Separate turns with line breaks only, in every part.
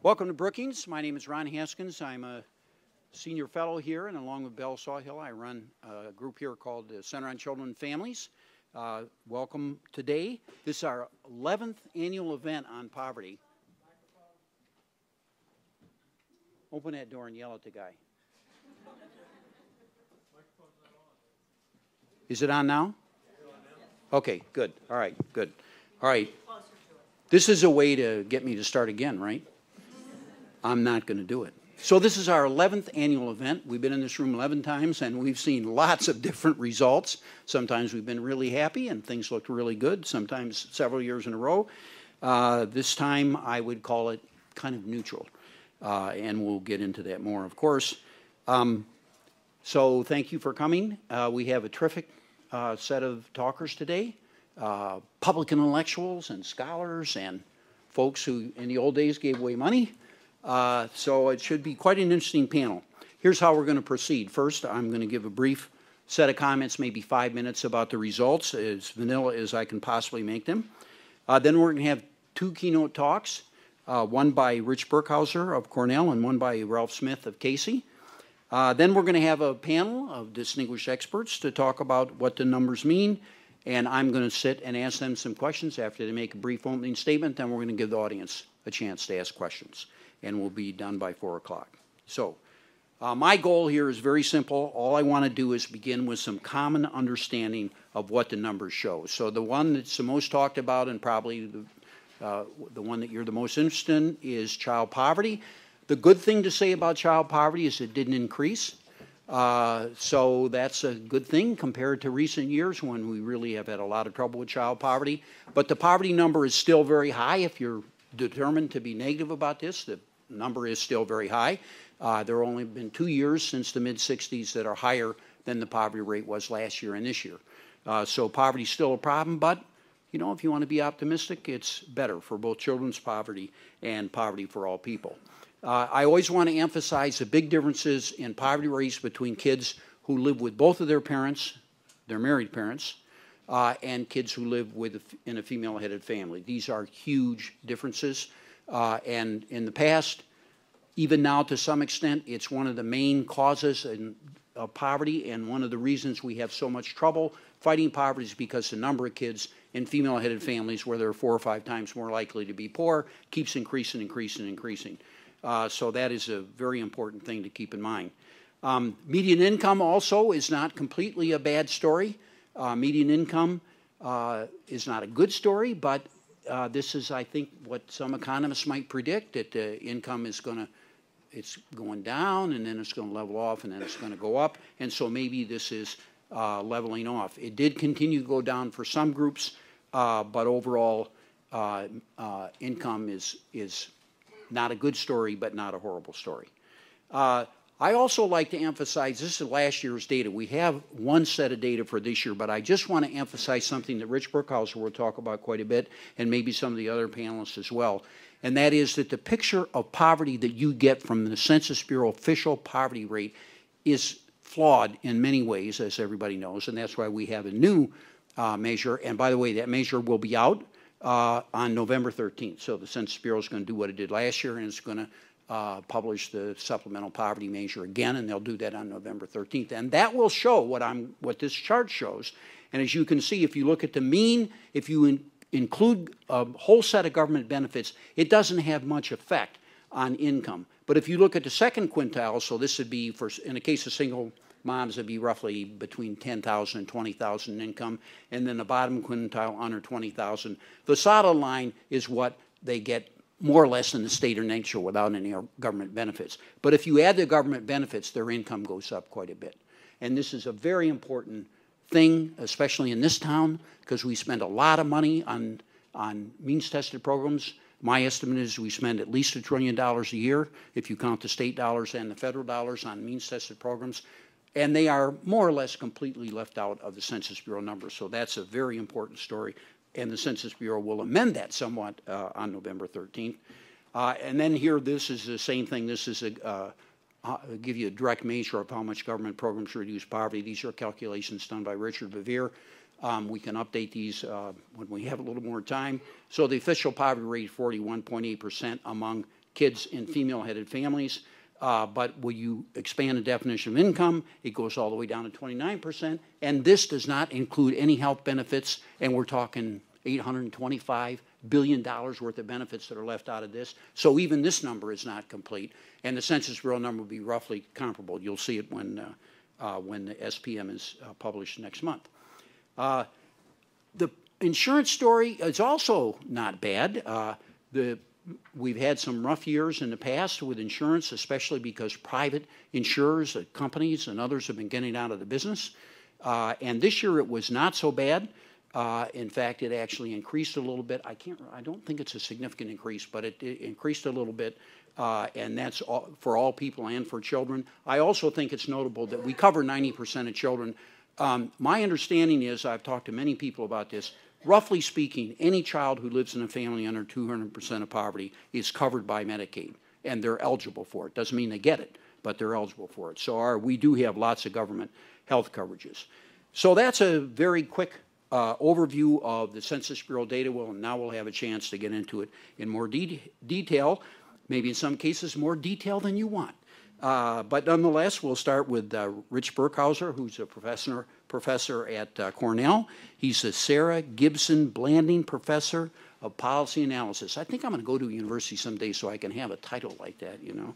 Welcome to Brookings. My name is Ron Haskins. I'm a senior fellow here, and along with Bell Sawhill, I run a group here called the Center on Children and Families. Welcome today. This is our 11th annual event on poverty. Open that door and yell at the guy. Is it on now? Okay, good. All right, good. All right. This is a way to get me to start again, right? I'm not going to do it. So this is our 11th annual event. We've been in this room 11 times, and we've seen lots of different results. Sometimes we've been really happy, and things looked really good, sometimes several years in a row. This time, I would call it kind of neutral, and we'll get into that more, of course. So thank you for coming. We have a terrific set of talkers today, public intellectuals and scholars and folks who in the old days gave away money. So it should be quite an interesting panel. Here's how we're going to proceed. First, I'm going to give a brief set of comments, maybe 5 minutes, about the results, as vanilla as I can possibly make them. Then we're going to have 2 keynote talks, one by Rich Burkhauser of Cornell and one by Ralph Smith of Casey. Then we're going to have a panel of distinguished experts to talk about what the numbers mean, and I'm going to sit and ask them some questions after they make a brief opening statement. Then we're going to give the audience a chance to ask questions, and we'll be done by 4 o'clock. So my goal here is very simple. All I want to do is begin with some common understanding of what the numbers show. So the one that's the most talked about, and probably the one that you're the most interested in, is child poverty. The good thing to say about child poverty is it didn't increase. So that's a good thing compared to recent years when we really have had a lot of trouble with child poverty. But the poverty number is still very high. If you're determined to be negative about this, the number is still very high. There have only been 2 years since the mid-60s that are higher than the poverty rate was last year and this year. So poverty is still a problem, but you know, if you want to be optimistic, it's better for both children's poverty and poverty for all people. I always want to emphasize the big differences in poverty rates between kids who live with both of their parents, their married parents, and kids who live in a female-headed family. These are huge differences. And in the past, even now to some extent, it's one of the main causes of poverty, and one of the reasons we have so much trouble fighting poverty is because the number of kids in female-headed families, where they're 4 or 5 times more likely to be poor, keeps increasing. So that is a very important thing to keep in mind. Median income also is not completely a bad story. Median income is not a good story, but this is, I think, what some economists might predict, that the income is it's going down, and then it's going to level off, and then it's going to go up. And so maybe this is leveling off. It did continue to go down for some groups, but overall income is not a good story, but not a horrible story. I also like to emphasize, this is last year's data. We have one set of data for this year, but I just want to emphasize something that Rich Burkhauser will talk about quite a bit, and maybe some of the other panelists as well. And that is that the picture of poverty that you get from the Census Bureau official poverty rate is flawed in many ways, as everybody knows, and that's why we have a new measure. And by the way, that measure will be out on November 13th. So the Census Bureau is going to do what it did last year, and it's going to publish the supplemental poverty measure again, and they'll do that on November 13th. And that will show what this chart shows. And as you can see, if you look at the mean, if you include a whole set of government benefits, it doesn't have much effect on income. But if you look at the second quintile, so this would be, in the case of single moms, it'd be roughly between $10,000 and $20,000 in income, and then the bottom quintile under $20,000. The solid line is what they get more or less in the state or nature without any government benefits. But if you add the government benefits, their income goes up quite a bit. And this is a very important thing, especially in this town, because we spend a lot of money on means-tested programs. My estimate is we spend at least $1 trillion a year, if you count the state dollars and the federal dollars, on means-tested programs. And they are more or less completely left out of the Census Bureau numbers. So that's a very important story. And the Census Bureau will amend that somewhat on November 13th. And then here, this is the same thing. This is give you a direct measure of how much government programs reduce poverty. These are calculations done by Richard Bevere. We can update these when we have a little more time. So the official poverty rate is 41.8% among kids in female-headed families. But when you expand the definition of income, it goes all the way down to 29%. And this does not include any health benefits, and we're talking $825 billion worth of benefits that are left out of this. So even this number is not complete. And the Census Bureau number will be roughly comparable. You'll see it when the SPM is published next month. The insurance story is also not bad. We've had some rough years in the past with insurance, especially because private insurers, companies, and others have been getting out of the business. And this year it was not so bad. In fact, it actually increased a little bit. I don't think it's a significant increase, but it increased a little bit, and that's for all people and for children. I also think it's notable that we cover 90% of children. My understanding is, I've talked to many people about this, roughly speaking, any child who lives in a family under 200% of poverty is covered by Medicaid, and they're eligible for it. Doesn't mean they get it, but they're eligible for it. So we do have lots of government health coverages. So that's a very quick overview of the Census Bureau data. Well, now we'll have a chance to get into it in more detail, maybe in some cases more detail than you want. But nonetheless, we'll start with Rich Burkhauser, who's a professor at Cornell. He's the Sarah Gibson Blanding Professor of Policy Analysis. I think I'm going to go to a university someday so I can have a title like that, you know.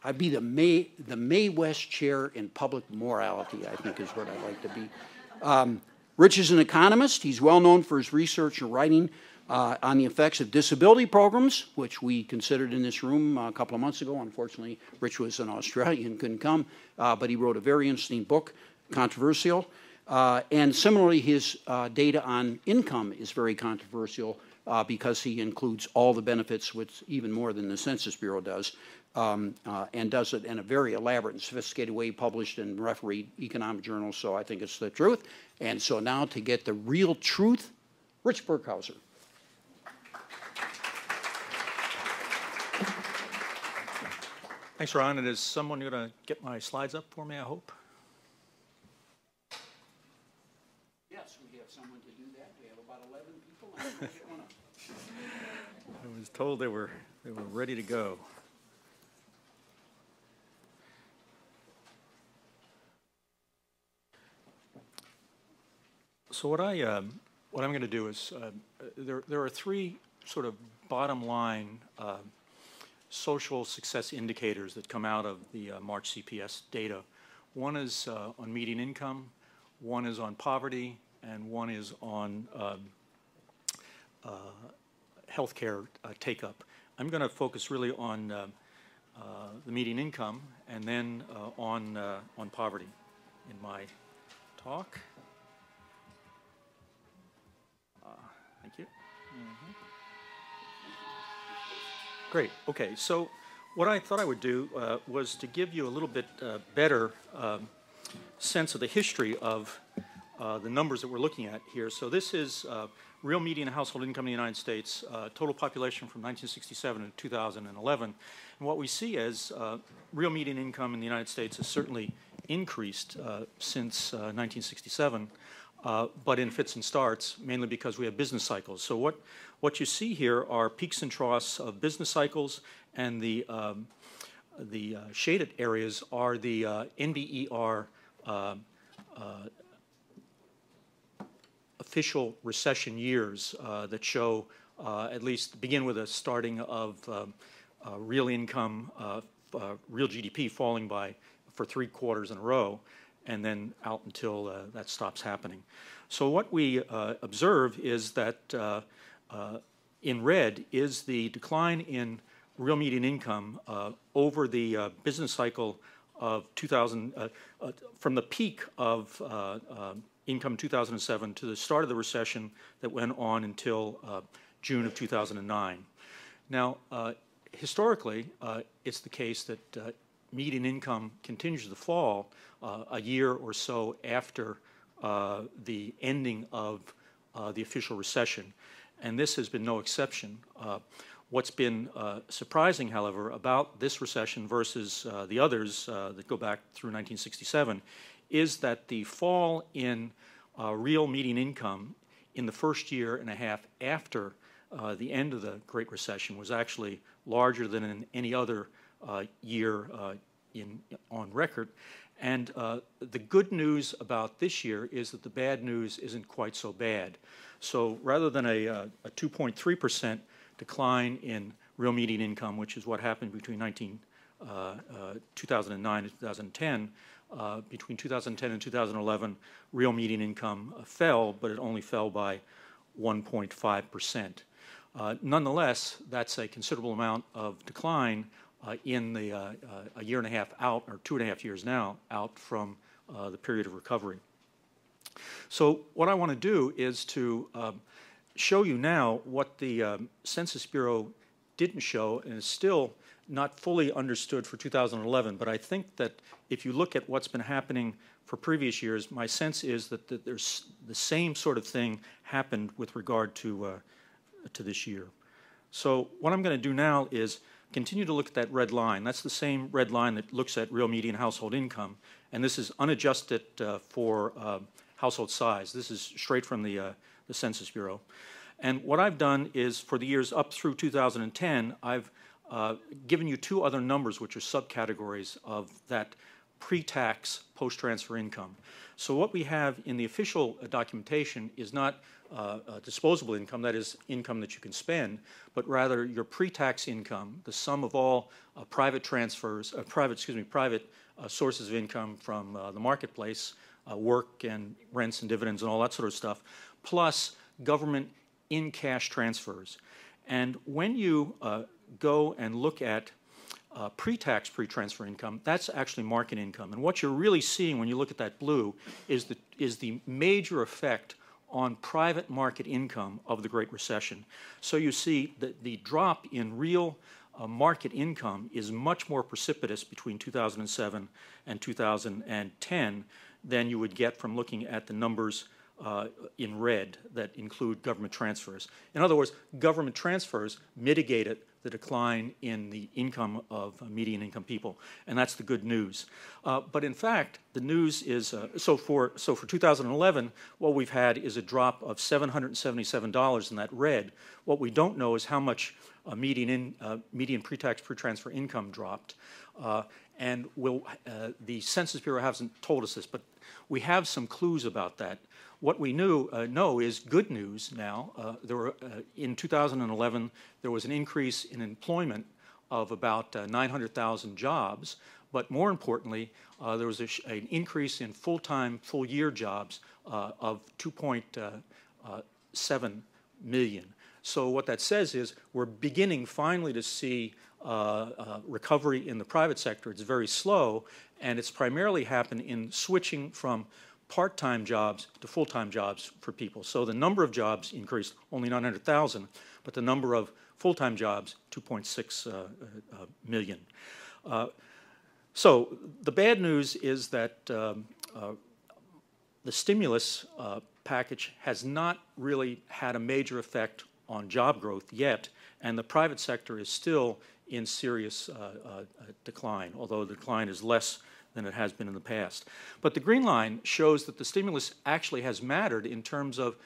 I'd be the Mae West Chair in Public Morality, I think is what I'd like to be. Rich is an economist. He's well known for his research and writing on the effects of disability programs, which we considered in this room a couple of months ago. Unfortunately, Rich was in Australia and couldn't come, but he wrote a very interesting book, controversial. And similarly, his data on income is very controversial because he includes all the benefits, which even more than the Census Bureau does, and does it in a very elaborate and sophisticated way, published in refereed economic journals. So I think it's the truth. And so now to get the real truth, Rich Burkhauser.
Thanks, Ron. And is someone going to get my slides up for me, I hope?
Yes, we have someone to do that. We have about 11 people. And we'll get one up.
I was told they were ready to go. So what I'm going to do is there are three sort of bottom line social success indicators that come out of the March CPS data. One is on median income, one is on poverty, and one is on healthcare take-up. I'm going to focus really on the median income and then on poverty in my talk. Thank you. Mm-hmm. Great. Okay. So what I thought I would do was to give you a little bit better sense of the history of the numbers that we're looking at here. So this is real median household income in the United States, total population from 1967 to 2011. And what we see is real median income in the United States has certainly increased since 1967. But in fits and starts, mainly because we have business cycles. So what you see here are peaks and troughs of business cycles, and the shaded areas are the NBER official recession years that show at least begin with a starting of real income, real GDP falling for 3 quarters in a row, and then out until that stops happening. So what we observe is that in red is the decline in real median income over the business cycle of 2000, from the peak of income 2007 to the start of the recession that went on until June of 2009. Now, historically, it's the case that median income continues to fall a year or so after the ending of the official recession, and this has been no exception. What's been surprising, however, about this recession versus the others that go back through 1967 is that the fall in real median income in the first year and a half after the end of the Great Recession was actually larger than in any other year on record. And the good news about this year is that the bad news isn't quite so bad. So rather than a 2.3% decline in real median income, which is what happened between 2009 and 2010, between 2010 and 2011, real median income fell, but it only fell by 1.5%. Nonetheless, that's a considerable amount of decline in the a year and a half out, or 2.5 years now, out from the period of recovery. So what I want to do is to show you now what the Census Bureau didn't show and is still not fully understood for 2011, but I think that if you look at what's been happening for previous years, my sense is that there's the same sort of thing happened with regard to this year. So what I'm going to do now is continue to look at that red line. That's the same red line that looks at real median household income, and this is unadjusted for household size. This is straight from the Census Bureau. And what I've done is for the years up through 2010, I've given you two other numbers which are subcategories of that pre-tax post-transfer income. So what we have in the official documentation is not disposable income, that is income that you can spend, but rather your pre-tax income, the sum of all private transfers, private sources of income from the marketplace, work and rents and dividends and all that sort of stuff, plus government in-cash transfers. And when you go and look at pre-tax pre-transfer income, that's actually market income. And what you're really seeing when you look at that blue is the major effect on private market income of the Great Recession. So you see that the drop in real market income is much more precipitous between 2007 and 2010 than you would get from looking at the numbers in red that include government transfers. In other words, government transfers mitigated the decline in the income of median income people, and that's the good news. But in fact, the news is, so for 2011, what we've had is a drop of $777 in that red. What we don't know is how much median pre-tax pre-transfer income dropped. And the Census Bureau hasn't told us this, but we have some clues about that. What we know is good news now. In 2011, there was an increase in employment of about 900,000 jobs, but more importantly, there was an increase in full-time, full-year jobs of 2.7 million. So what that says is we're beginning finally to see recovery in the private sector. It's very slow, and it's primarily happened in switching from part-time jobs to full-time jobs for people. So the number of jobs increased only 900,000, but the number of full-time jobs, 2.6 million. So the bad news is that the stimulus package has not really had a major effect on job growth yet, and the private sector is still in serious decline, although the decline is less than it has been in the past. But the green line shows that the stimulus actually has mattered in terms of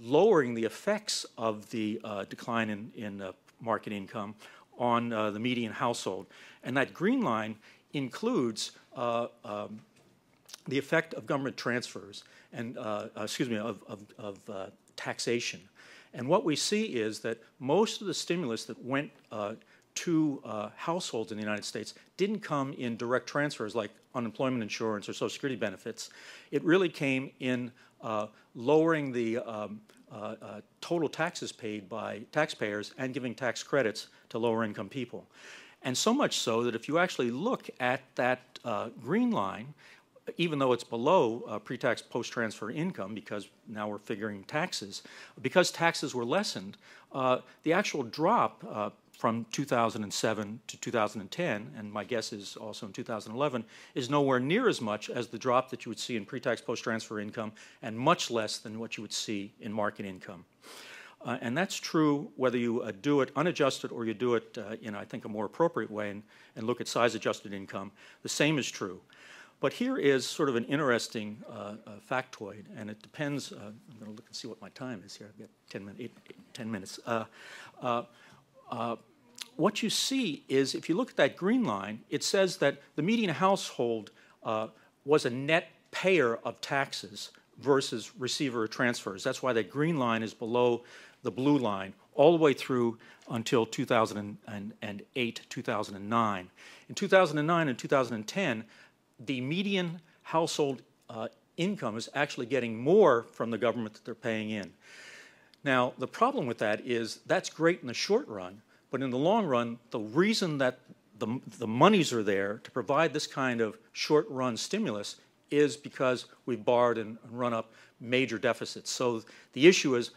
lowering the effects of the decline in market income on the median household. And that green line includes the effect of government transfers and, of taxation. And what we see is that most of the stimulus that went to households in the United States didn't come in direct transfers like unemployment insurance or Social Security benefits. It really came in lowering the total taxes paid by taxpayers and giving tax credits to lower income people. And so much so that if you actually look at that green line, even though it's below pre-tax post-transfer income, because now we're figuring taxes, because taxes were lessened, the actual drop from 2007 to 2010, and my guess is also in 2011, is nowhere near as much as the drop that you would see in pre-tax post-transfer income, and much less than what you would see in market income. And that's true whether you do it unadjusted or you do it in, I think, a more appropriate way and look at size-adjusted income. The same is true. But here is sort of an interesting factoid, and it depends. I'm going to look and see what my time is here. I've got 10 minutes. what you see is, if you look at that green line, it says that the median household was a net payer of taxes versus receiver of transfers. That's why that green line is below the blue line all the way through until 2008, 2009. In 2009 and 2010, the median household income is actually getting more from the government that they're paying in. Now, the problem with that is that's great in the short run, but in the long run, the reason that the monies are there to provide this kind of short-run stimulus is because we've borrowed and run up major deficits. So the issue is,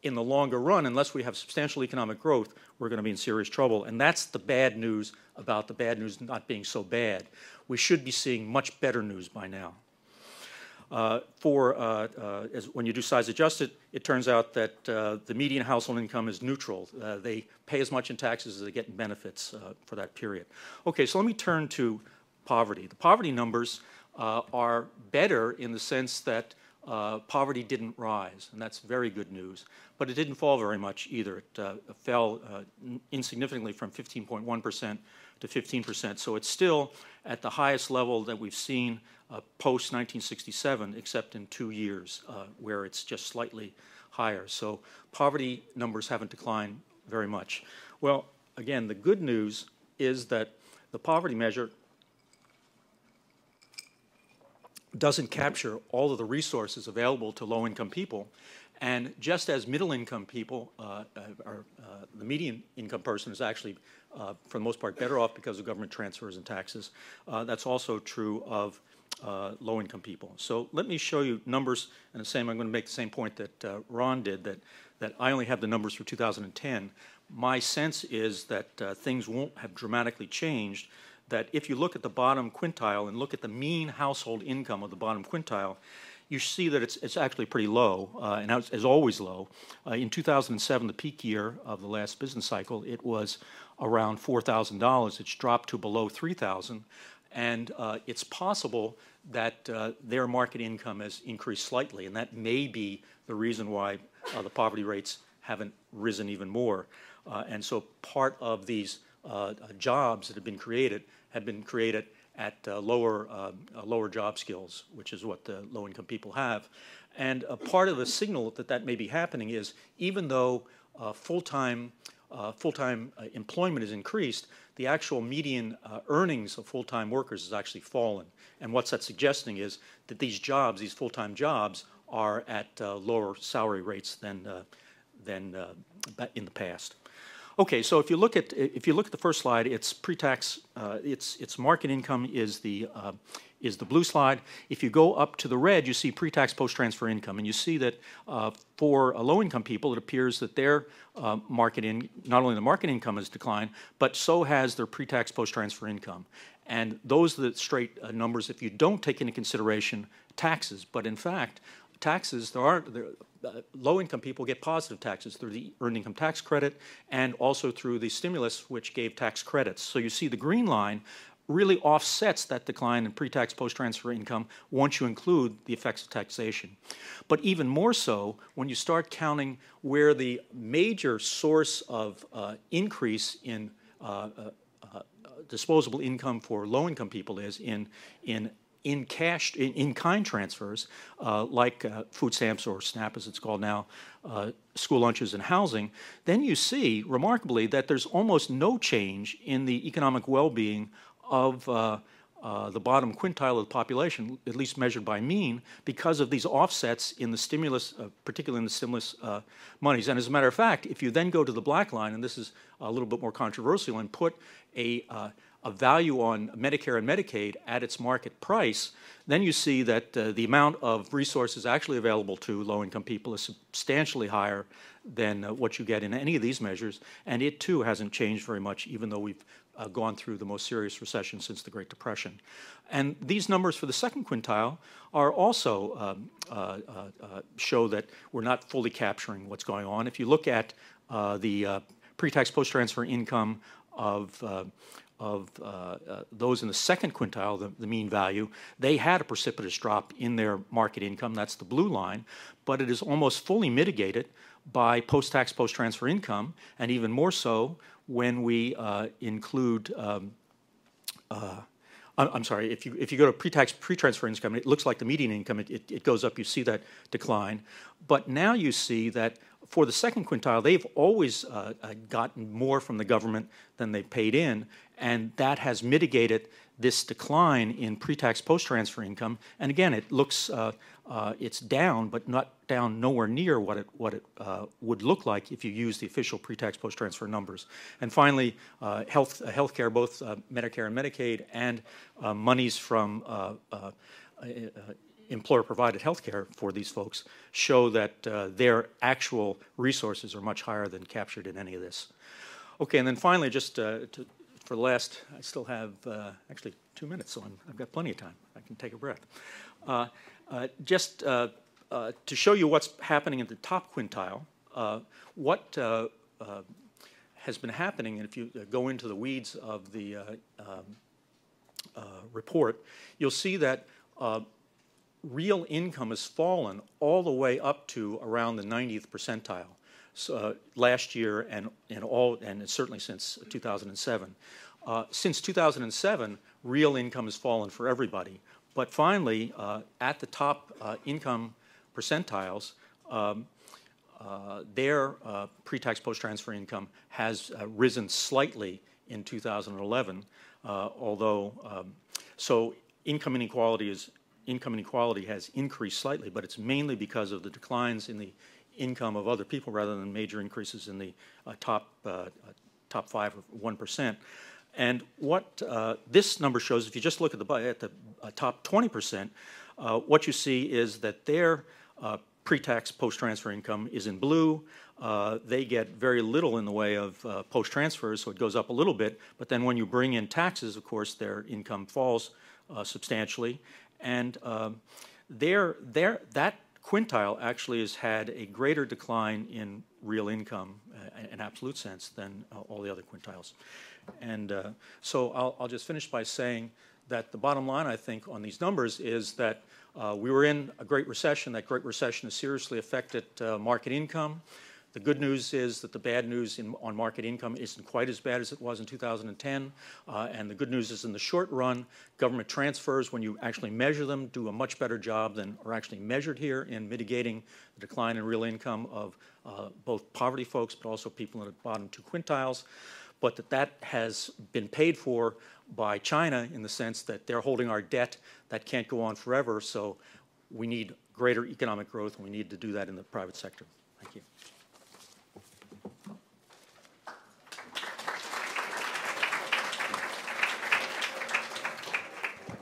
in the longer run, unless we have substantial economic growth, we're going to be in serious trouble. And that's the bad news about the bad news not being so bad. We should be seeing much better news by now. When you do size adjusted, it turns out that the median household income is neutral. They pay as much in taxes as they get in benefits for that period. Okay, so let me turn to poverty. The poverty numbers are better in the sense that poverty didn't rise, and that's very good news. But it didn't fall very much either. It fell insignificantly from 15.1% to 15%. So it's still at the highest level that we've seen post-1967, except in 2 years, where it's just slightly higher. So poverty numbers haven't declined very much. Well, again, the good news is that the poverty measure doesn't capture all of the resources available to low-income people. And just as middle-income people, the median income person is actually, for the most part, better off because of government transfers and taxes. That's also true of low-income people. So let me show you numbers, and I'm going to make the same point that Ron did, that I only have the numbers for 2010. My sense is that things won't have dramatically changed, that if you look at the bottom quintile and look at the mean household income of the bottom quintile, you see that it's actually pretty low, and is always low. In 2007, the peak year of the last business cycle, it was around $4,000. It's dropped to below $3,000, and it's possible that their market income has increased slightly, and that may be the reason why the poverty rates haven't risen even more. And so part of these jobs that have been created at lower job skills, which is what the low-income people have. And a part of the signal that may be happening is, even though full-time employment is increased, the actual median earnings of full-time workers has actually fallen. And what's that suggesting is that these jobs, these full-time jobs, are at lower salary rates than in the past. Okay, so if you look at the first slide, it's pre-tax, its market income is the blue slide. If you go up to the red, you see pre-tax post-transfer income, and you see that for low-income people, it appears that their not only the market income has declined, but so has their pre-tax post-transfer income. And those are the straight numbers if you don't take into consideration taxes. But in fact, taxes, low-income people get positive taxes through the earned income tax credit and also through the stimulus, which gave tax credits. So you see the green line really offsets that decline in pre-tax post-transfer income once you include the effects of taxation. But even more so when you start counting where the major source of increase in disposable income for low-income people is in kind transfers, like food stamps, or SNAP as it's called now, school lunches and housing, then you see, remarkably, that there's almost no change in the economic well-being of the bottom quintile of the population, at least measured by mean, because of these offsets in the stimulus, particularly in the stimulus monies. And as a matter of fact, if you then go to the black line, and this is a little bit more controversial, and put a value on Medicare and Medicaid at its market price, then you see that the amount of resources actually available to low-income people is substantially higher than what you get in any of these measures, and it too hasn't changed very much, even though we've gone through the most serious recession since the Great Depression. And these numbers for the second quintile are also show that we're not fully capturing what's going on. If you look at the pre-tax post-transfer income of those in the second quintile, the mean value, they had a precipitous drop in their market income. That's the blue line, but it is almost fully mitigated by post-tax post-transfer income, and even more so when we include I'm sorry, if you go to pre-tax, pre-transfer income, it looks like the median income, it goes up, you see that decline. But now you see that for the second quintile, they've always gotten more from the government than they paid in, and that has mitigated this decline in pre-tax post-transfer income. And again, it looks, it's down, but not down nowhere near what it would look like if you use the official pre-tax post-transfer numbers. And finally, healthcare, both Medicare and Medicaid, and monies from employer-provided health care for these folks show that their actual resources are much higher than captured in any of this. Okay, and then finally, just for the last, I still have actually 2 minutes, so I've got plenty of time. I can take a breath. Just to show you what's happening at the top quintile, what has been happening, and if you go into the weeds of the report, you'll see that real income has fallen all the way up to around the 90th percentile last year and certainly since 2007. Since 2007, real income has fallen for everybody. But finally, at the top income percentiles, their pre-tax post-transfer income has risen slightly in 2011, although so income inequality has increased slightly, but it's mainly because of the declines in the income of other people rather than major increases in the top 5 or 1%. And what this number shows, if you just look at the top 20%, what you see is that their pre-tax post-transfer income is in blue. They get very little in the way of post-transfers, so it goes up a little bit. But then when you bring in taxes, of course, their income falls substantially. And that quintile actually has had a greater decline in real income in absolute sense than all the other quintiles. And so I'll just finish by saying that the bottom line, I think, on these numbers is that we were in a Great Recession. That Great Recession has seriously affected market income. The good news is that the bad news on market income isn't quite as bad as it was in 2010. And the good news is in the short run, government transfers, when you actually measure them, do a much better job than are actually measured here in mitigating the decline in real income of both poverty folks, but also people in the bottom 2 quintiles. But that has been paid for by China in the sense that they're holding our debt. That can't go on forever, so we need greater economic growth, and we need to do that in the private sector. Thank you.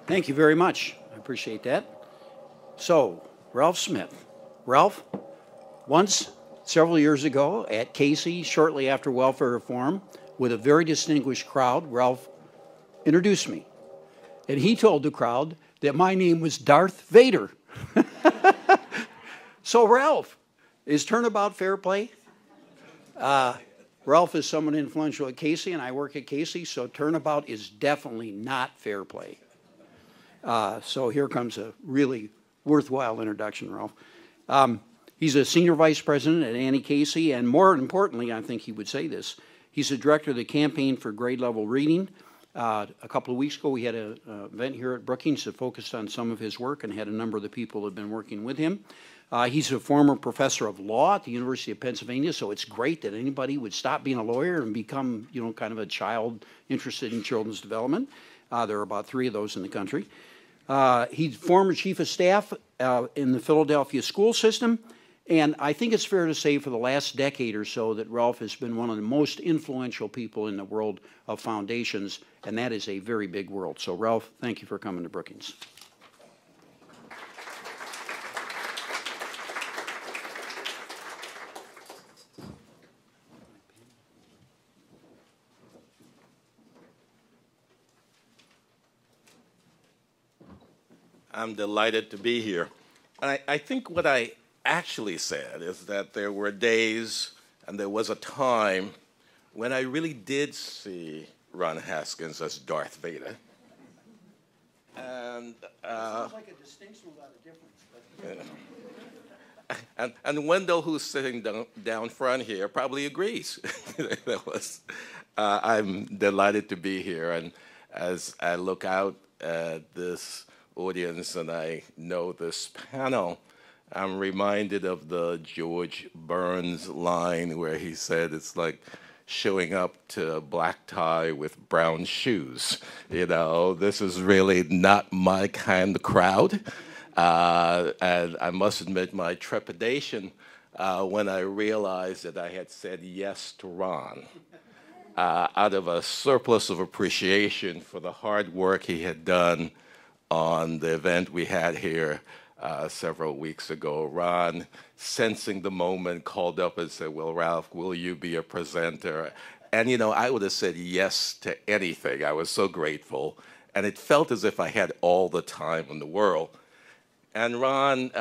Thank you very much. I appreciate that. So, Ralph Smith. Ralph, once, several years ago, at Casey, shortly after welfare reform, with a very distinguished crowd, Ralph introduced me. And he told the crowd that my name was Darth Vader. So, Ralph, is turnabout fair play? Ralph is someone influential at Casey, and I work at Casey, so turnabout is definitely not fair play. So here comes a really worthwhile introduction, Ralph. He's a senior vice president at Annie Casey, and more importantly, I think he would say this, he's the director of the campaign for grade level reading. A couple of weeks ago, we had an event here at Brookings that focused on some of his work and had a number of the people that have been working with him. He's a former professor of law at the University of Pennsylvania, so it's great that anybody would stop being a lawyer and become, you know, kind of a child interested in children's development. There are about 3 of those in the country. He's former chief of staff in the Philadelphia school system, and I think it's fair to say for the last decade or so that Ralph has been one of the most influential people in the world of foundations, and that is a very big world. So, Ralph, thank you for coming to Brookings.
I'm delighted to be here. And I think what I actually said is that there were days and there was a time when I really did see Ron Haskins as Darth Vader. And
sounds like a distinction without a difference. But
And Wendell, who's sitting down front here, probably agrees. I'm delighted to be here. And as I look out at this audience and I know this panel, I'm reminded of the George Burns line where he said it's like showing up to a black tie with brown shoes. You know, this is really not my kind of crowd. And I must admit my trepidation when I realized that I had said yes to Ron out of a surplus of appreciation for the hard work he had done on the event we had here several weeks ago. Ron, sensing the moment, called up and said, well, Ralph, will you be a presenter? And, you know, I would have said yes to anything. I was so grateful. And it felt as if I had all the time in the world. And Ron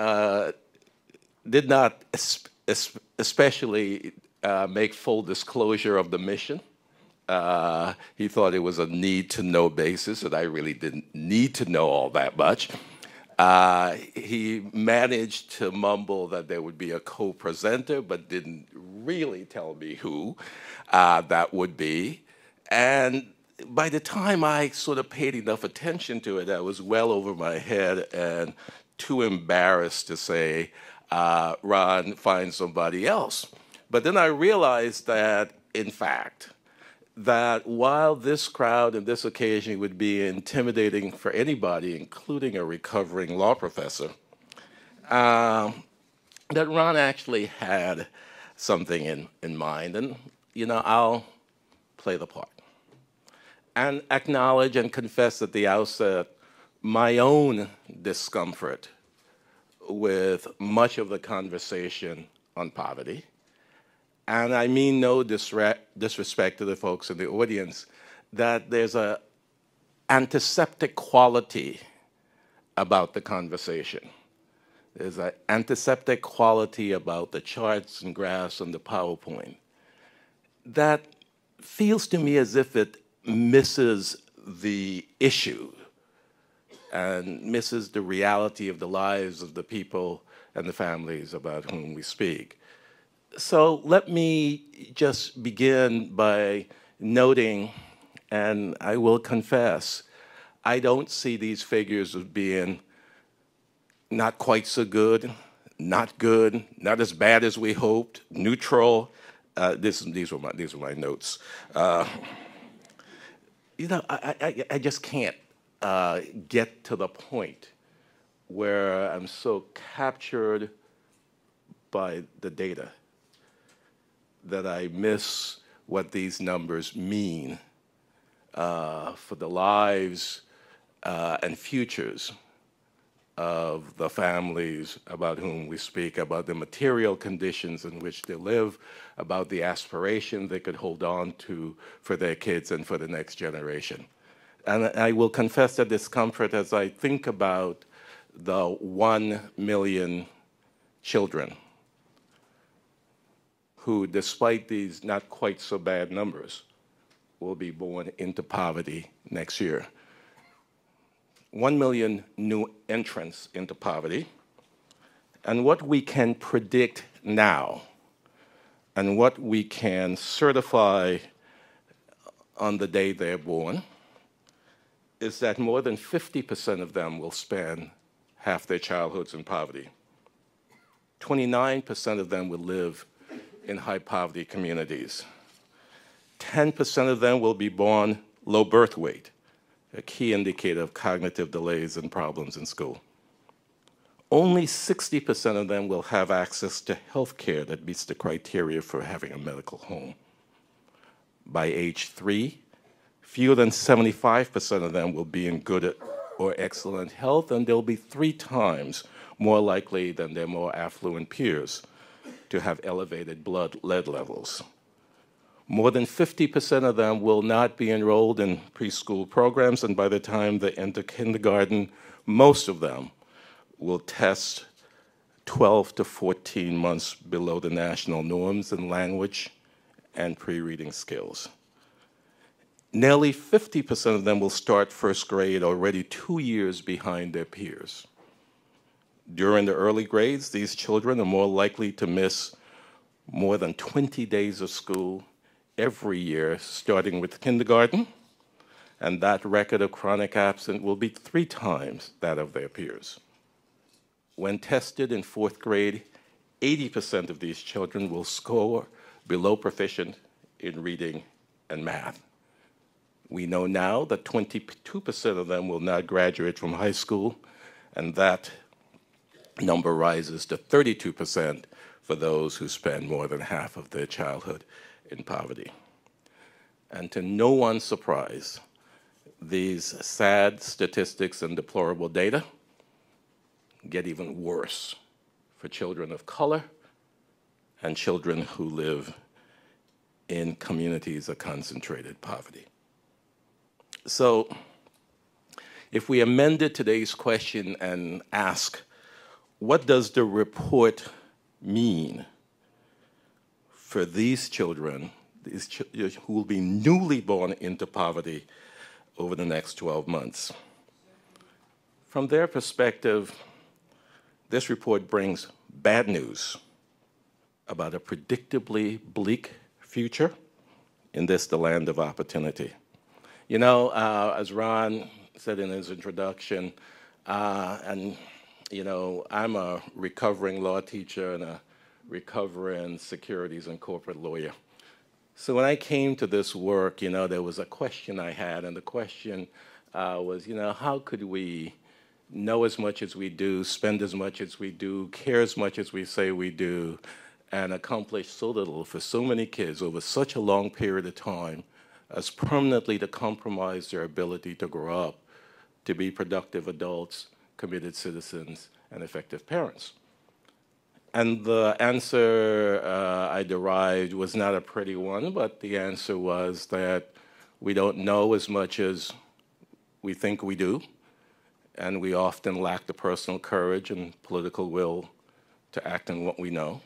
did not especially make full disclosure of the mission. He thought it was a need-to-know basis, and I really didn't need to know all that much. He managed to mumble that there would be a co-presenter, but didn't really tell me who that would be. And by the time I sort of paid enough attention to it, I was well over my head and too embarrassed to say, Ron, find somebody else. But then I realized that, in fact, that while this crowd and this occasion would be intimidating for anybody, including a recovering law professor, that Ron actually had something in mind. And, you know, I'll play the part and acknowledge and confess at the outset my own discomfort with much of the conversation on poverty. And I mean no disrespect to the folks in the audience, that there's an antiseptic quality about the conversation. There's an antiseptic quality about the charts and graphs and the PowerPoint that feels to me as if it misses the issue and misses the reality of the lives of the people and the families about whom we speak. So let me just begin by noting, and I will confess, I don't see these figures as being not quite so good, not as bad as we hoped, neutral. These were my notes. You know, I just can't get to the point where I'm so captured by the data that I miss what these numbers mean for the lives and futures of the families about whom we speak, about the material conditions in which they live, about the aspiration they could hold on to for their kids and for the next generation. And I will confess that discomfort as I think about the 1 million children who, despite these not quite so bad numbers, will be born into poverty next year. 1 million new entrants into poverty. And what we can predict now and what we can certify on the day they're born is that more than 50% of them will spend half their childhoods in poverty. 29% of them will live in high poverty communities. 10% of them will be born low birth weight, a key indicator of cognitive delays and problems in school. Only 60% of them will have access to health care that meets the criteria for having a medical home. By age 3, fewer than 75% of them will be in good or excellent health, and they'll be 3 times more likely than their more affluent peers to have elevated blood lead levels. More than 50% of them will not be enrolled in preschool programs, and by the time they enter kindergarten, most of them will test 12 to 14 months below the national norms in language and pre-reading skills. Nearly 50% of them will start first grade already 2 years behind their peers. During the early grades, these children are more likely to miss more than 20 days of school every year, starting with kindergarten, and that record of chronic absence will be 3 times that of their peers. When tested in 4th grade, 80% of these children will score below proficient in reading and math. We know now that 22% of them will not graduate from high school, and that number rises to 32% for those who spend more than half of their childhood in poverty. And to no one's surprise, these sad statistics and deplorable data get even worse for children of color and children who live in communities of concentrated poverty. So if we amended today's question and ask, what does the report mean for these children who will be newly born into poverty over the next 12 months? From their perspective, this report brings bad news about a predictably bleak future in this, the land of opportunity. You know, as Ron said in his introduction, and you know, I'm a recovering law teacher and a recovering securities and corporate lawyer. So when I came to this work, you know, there was a question I had, and the question was, you know, how could we know as much as we do, spend as much as we do, care as much as we say we do, and accomplish so little for so many kids over such a long period of time as permanently to compromise their ability to grow up, to be productive adults, committed citizens, and effective parents. And the answer I derived was not a pretty one, but the answer was that we don't know as much as we think we do, and we often lack the personal courage and political will to act on what we know.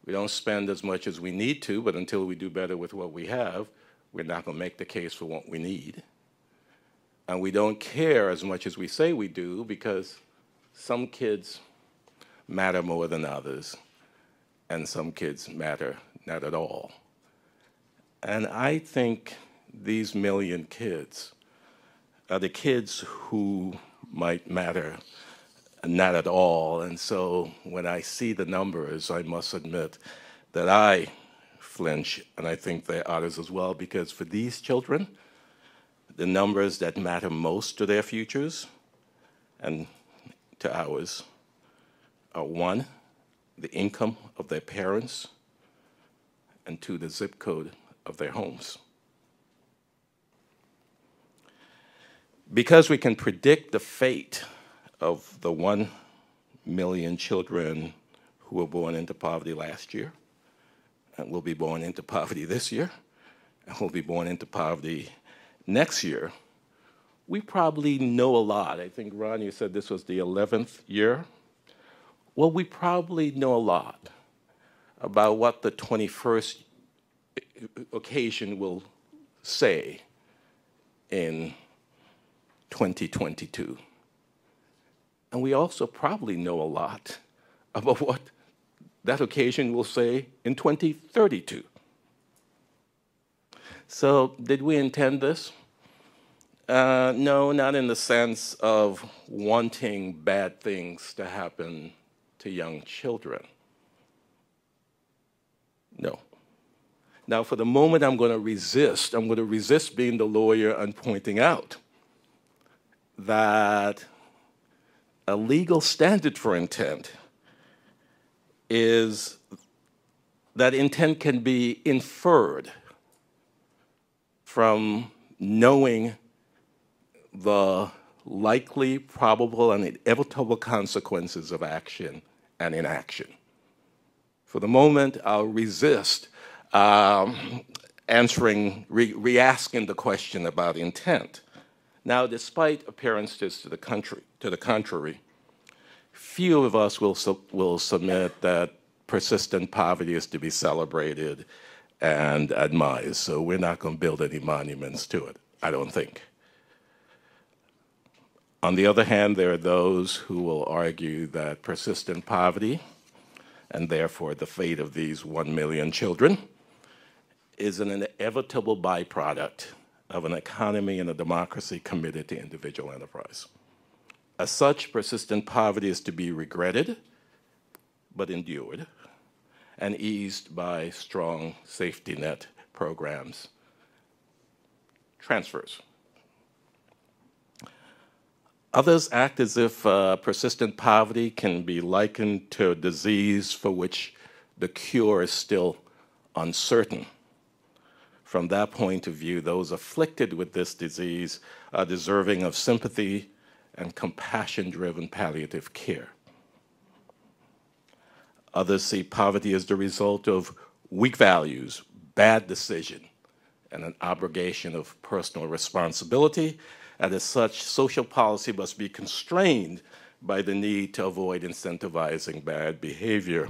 We don't spend as much as we need to, but until we do better with what we have, we're not going to make the case for what we need. And we don't care as much as we say we do, because some kids matter more than others, and some kids matter not at all. And I think these million kids are the kids who might matter not at all. And so when I see the numbers, I must admit that I flinch, and I think there are others as well, because for these children, the numbers that matter most to their futures and to ours are 1, the income of their parents, and 2, the zip code of their homes. Because we can predict the fate of the 1 million children who were born into poverty last year, and will be born into poverty this year, and will be born into poverty next year, we probably know a lot. I think, Ron, you said this was the 11th year. Well, we probably know a lot about what the 21st occasion will say in 2022. And we also probably know a lot about what that occasion will say in 2032. So did we intend this? No, not in the sense of wanting bad things to happen to young children. No. Now, for the moment, I'm going to resist being the lawyer and pointing out that a legal standard for intent is that intent can be inferred from knowing the likely, probable, and inevitable consequences of action and inaction. For the moment, I'll resist re-asking the question about intent. Now, despite appearances to the contrary, few of us will submit that persistent poverty is to be celebrated and admired, so we're not going to build any monuments to it, I don't think. On the other hand, there are those who will argue that persistent poverty, and therefore the fate of these 1 million children, is an inevitable byproduct of an economy and a democracy committed to individual enterprise. As such, persistent poverty is to be regretted, but endured, and eased by strong safety net programs, transfers. Others act as if persistent poverty can be likened to a disease for which the cure is still uncertain. From that point of view, those afflicted with this disease are deserving of sympathy and compassion-driven palliative care. Others see poverty as the result of weak values, bad decision, and an abrogation of personal responsibility, and as such, social policy must be constrained by the need to avoid incentivizing bad behavior.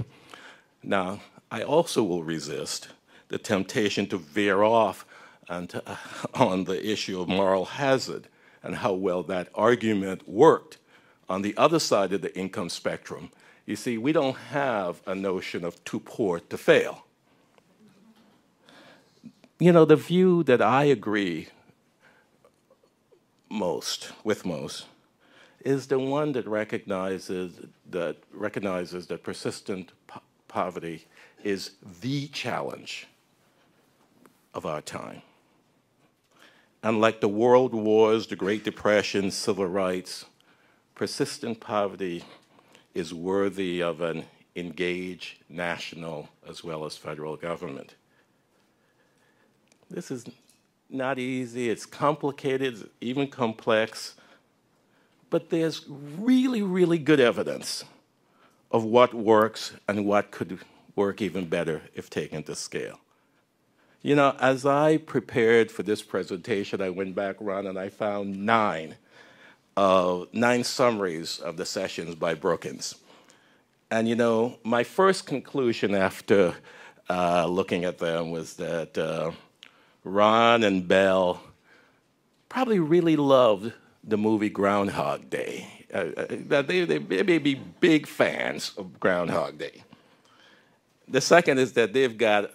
Now, I also will resist the temptation to veer off on the issue of moral hazard and how well that argument worked on the other side of the income spectrum. You see, we don't have a notion of too poor to fail. You know, the view that I agree with most is the one that recognizes that persistent poverty is the challenge of our time. Unlike the world wars, the Great Depression, civil rights, persistent poverty is worthy of an engaged national as well as federal government. This is not easy, it's complicated, even complex, but there's really, really good evidence of what works and what could work even better if taken to scale. You know, as I prepared for this presentation, I went back around and I found nine summaries of the sessions by Brookins. And you know, my first conclusion after looking at them was that Ron and Bell probably really loved the movie Groundhog Day. They may be big fans of Groundhog Day. The second is that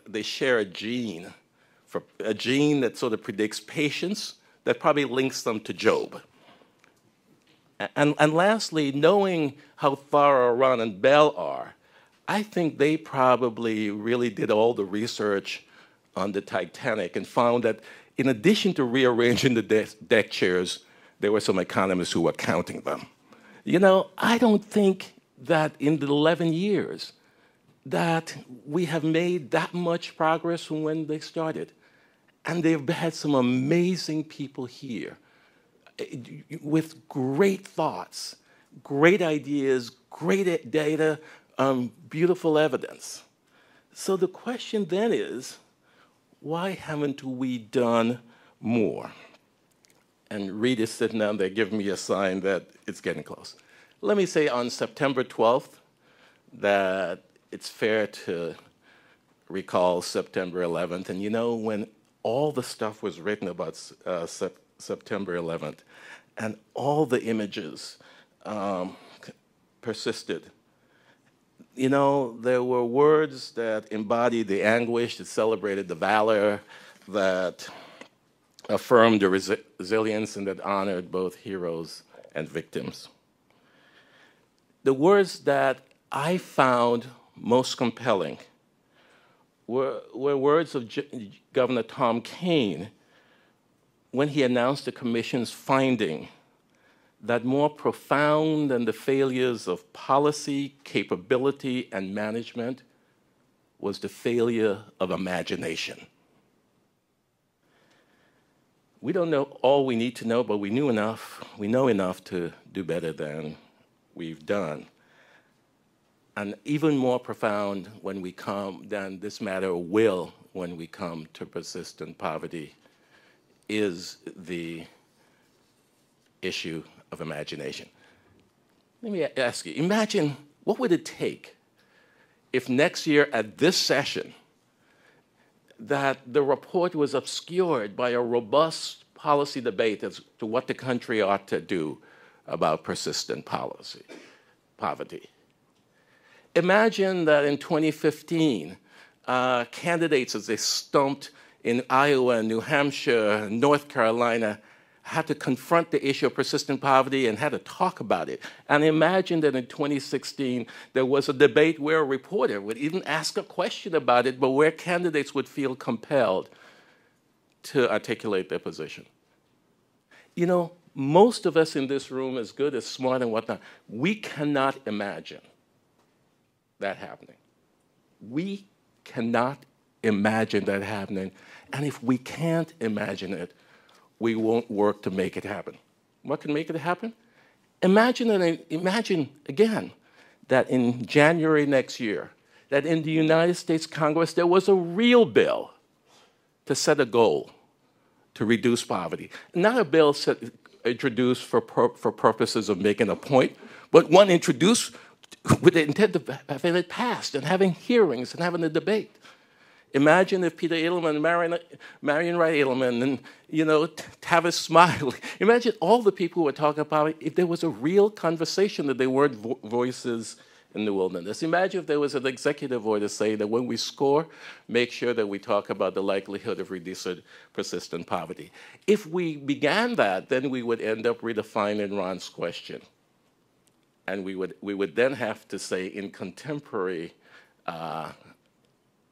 they share a gene that sort of predicts patience that probably links them to Job. And lastly, knowing how thorough Ron and Bell are, I think they probably really did all the research on the Titanic and found that in addition to rearranging the deck chairs, there were some economists who were counting them. You know, I don't think that in the 11 years that we have made that much progress from when they started. And they've had some amazing people here with great thoughts, great ideas, great data, beautiful evidence. So the question then is, why haven't we done more? And Reed is sitting down there giving me a sign that it's getting close. Let me say on September 12th that it's fair to recall September 11th. And you know, when all the stuff was written about September 11th and all the images persisted, you know, there were words that embodied the anguish, that celebrated the valor, that affirmed the resilience, and that honored both heroes and victims. The words that I found most compelling were words of Governor Tom Kean when he announced the Commission's finding that more profound than the failures of policy, capability, and management was the failure of imagination. We don't know all we need to know, but we know enough to do better than we've done. And even more profound than this matter will when we come to persistent poverty is the issue of imagination. Let me ask you, imagine what would it take if next year at this session that the report was obscured by a robust policy debate as to what the country ought to do about persistent poverty. Imagine that in 2015, candidates, as they stumped in Iowa, New Hampshire, North Carolina, had to confront the issue of persistent poverty and had to talk about it. And imagine that in 2016, there was a debate where a reporter would even ask a question about it, but where candidates would feel compelled to articulate their position. You know, most of us in this room, as good, as smart, and whatnot, we cannot imagine that happening. We cannot imagine that happening. And if we can't imagine it, we won't work to make it happen. What can make it happen? Imagine again that in January next year, that in the United States Congress, there was a real bill to set a goal to reduce poverty. Not a bill introduced for purposes of making a point, but one introduced with the intent of having it passed and having hearings and having a debate. Imagine if Peter Edelman, Marion Wright Edelman, and Tavis Smiley, imagine all the people who were talking about it, if there was a real conversation, that they weren't voices in the wilderness. Imagine if there was an executive order saying that when we score, make sure that we talk about the likelihood of reducing persistent poverty. If we began that, then we would end up redefining Ron's question. And we would then have to say, in contemporary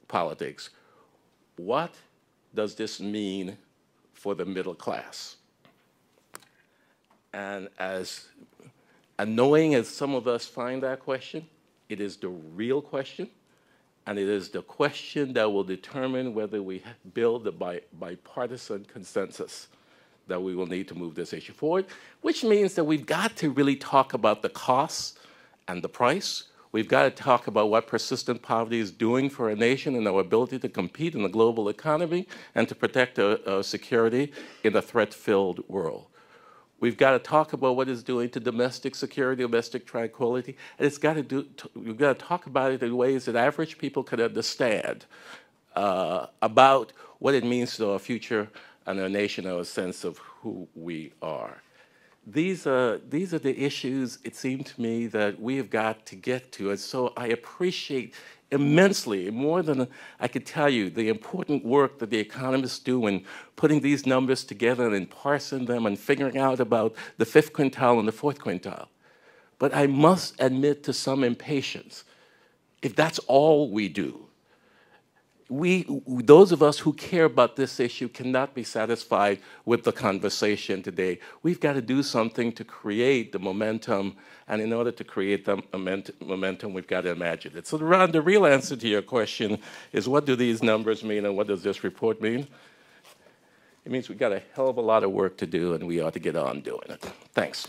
politics, what does this mean for the middle class? And as annoying as some of us find that question, it is the real question, and it is the question that will determine whether we build the bipartisan consensus that we will need to move this issue forward, which means that we've got to really talk about the costs and the price. We've got to talk about what persistent poverty is doing for a nation and our ability to compete in the global economy and to protect our security in a threat-filled world. We've got to talk about what it's doing to domestic security, domestic tranquility, and we've got to talk about it in ways that average people can understand about what it means to our future and our nation, our sense of who we are. These are the issues, it seemed to me, that we have got to get to. And so I appreciate immensely, more than I could tell you, the important work that the economists do in putting these numbers together and parsing them and figuring out about the fifth quintile and the fourth quintile. But I must admit to some impatience. If that's all we do, those of us who care about this issue cannot be satisfied with the conversation today. We've got to do something to create the momentum, and in order to create the momentum, we've got to imagine it. So Ron, the real answer to your question is, what do these numbers mean, and what does this report mean? It means we've got a hell of a lot of work to do, and we ought to get on doing it. Thanks.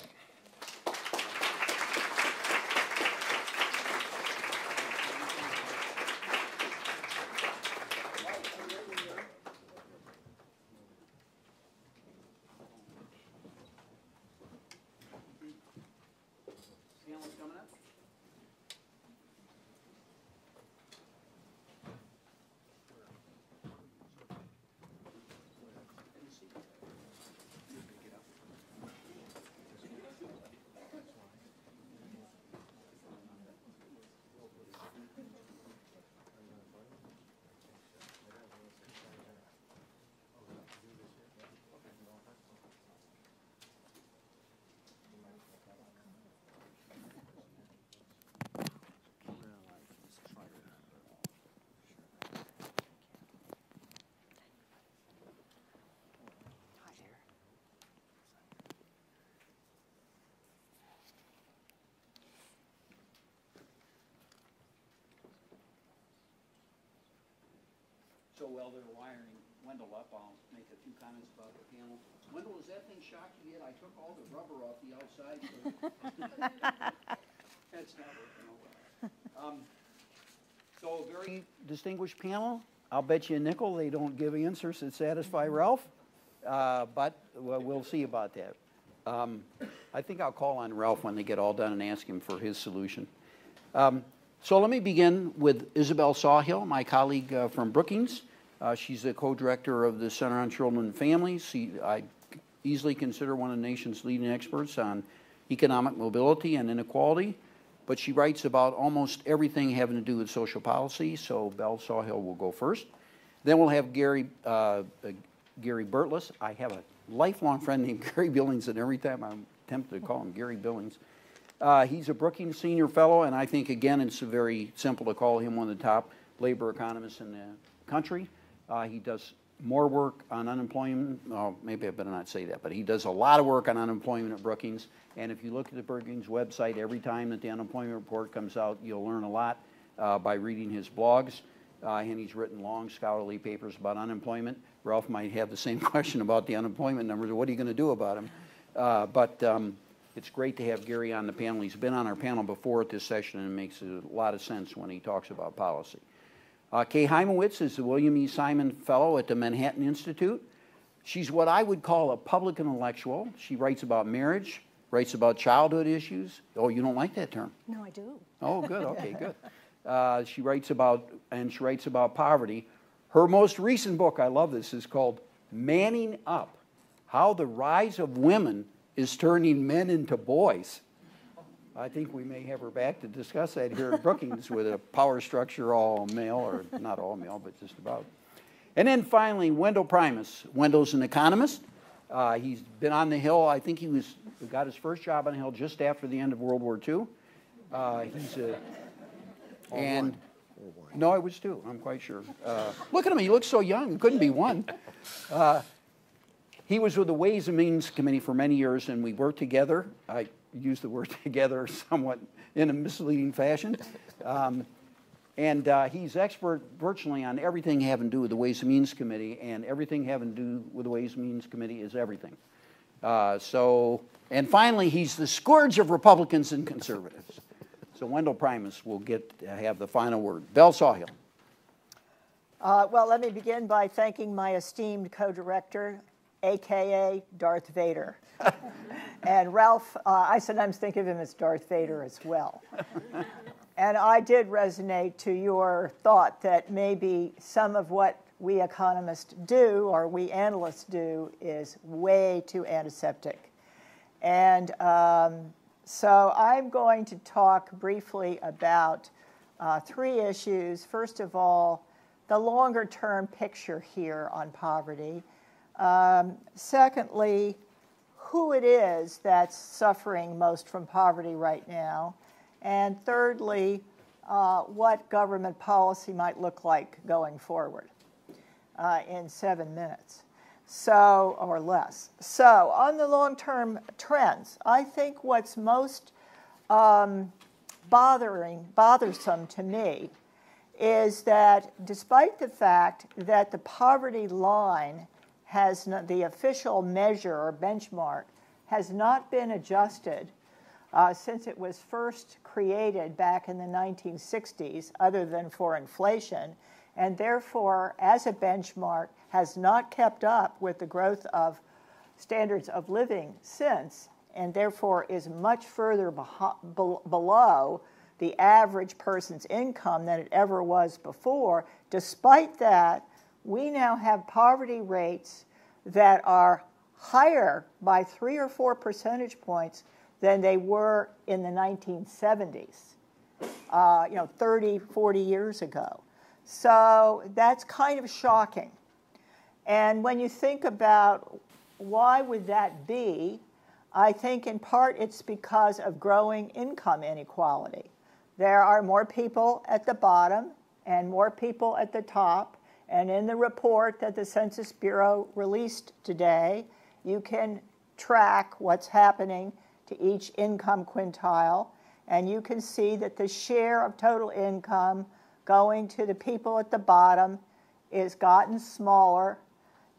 So while they're wiring Wendell up, I'll make a few comments about the panel. Wendell, is that thing shocked you yet? I took all the rubber off the outside. That's not working. So a very distinguished panel. I'll bet you a nickel they don't give answers that satisfy Ralph, but we'll see about that. I think I'll call on Ralph when they get all done and ask him for his solution. So let me begin with Isabel Sawhill, my colleague from Brookings. She's the co-director of the Center on Children and Families. I easily consider one of the nation's leading experts on economic mobility and inequality, but she writes about almost everything having to do with social policy, so Belle Sawhill will go first. Then we'll have Gary Burtless. I have a lifelong friend named Gary Billings, and every time I'm tempted to call him Gary Billings. He's a Brookings Senior Fellow, and I think, again, it's very simple to call him one of the top labor economists in the country. He does more work on unemployment. Oh, maybe I better not say that, but he does a lot of work on unemployment at Brookings. And if you look at the Brookings website, every time that the unemployment report comes out, you'll learn a lot by reading his blogs. And he's written long scholarly papers about unemployment. Ralph might have the same question about the unemployment numbers. What are you going to do about them? But it's great to have Gary on the panel. He's been on our panel before at this session, and it makes a lot of sense when he talks about policy. Kay Heimowitz is the William E. Simon Fellow at the Manhattan Institute. She's what I would call a public intellectual. She writes about marriage, writes about childhood issues. Oh, you don't like that term?
No, I do.
Oh, good. Okay, good. She writes about poverty. Her most recent book, I love this, is called Manning Up: How the Rise of Women is Turning Men into Boys. I think we may have her back to discuss that here at Brookings with a power structure all male, or not all male, but just about. And then finally, Wendell Primus. Wendell's an economist. He's been on the Hill. I think he got his first job on the Hill just after the end of World War II. No, it was two, I'm quite sure. Look at him, he looks so young. It couldn't be one. He was with the Ways and Means Committee for many years, and we worked together. I use the word together somewhat in a misleading fashion. He's expert virtually on everything having to do with the Ways and Means Committee, and everything having to do with the Ways and Means Committee is everything. And finally, he's the scourge of Republicans and conservatives. So Wendell Primus will have the final word. Belle Sawhill.
Well, let me begin by thanking my esteemed co-director, a.k.a. Darth Vader. And Ralph, I sometimes think of him as Darth Vader as well. And I did resonate to your thought that maybe some of what we economists do, or we analysts do, is way too antiseptic. And so I'm going to talk briefly about three issues. First of all, the longer-term picture here on poverty. Secondly, who it is that's suffering most from poverty right now. And thirdly, what government policy might look like going forward in 7 minutes. So, or less. So, on the long-term trends, I think what's most bothersome to me is that despite the fact that the poverty line has not, the official measure or benchmark has not been adjusted since it was first created back in the 1960s, other than for inflation, and therefore, as a benchmark, has not kept up with the growth of standards of living since, and therefore is much further below the average person's income than it ever was before. Despite that, we now have poverty rates that are higher by 3 or 4 percentage points than they were in the 1970s, 30, 40 years ago. So that's kind of shocking. And when you think about why would that be, I think in part it's because of growing income inequality. There are more people at the bottom and more people at the top. And in the report that the Census Bureau released today, you can track what's happening to each income quintile. And you can see that the share of total income going to the people at the bottom is gotten smaller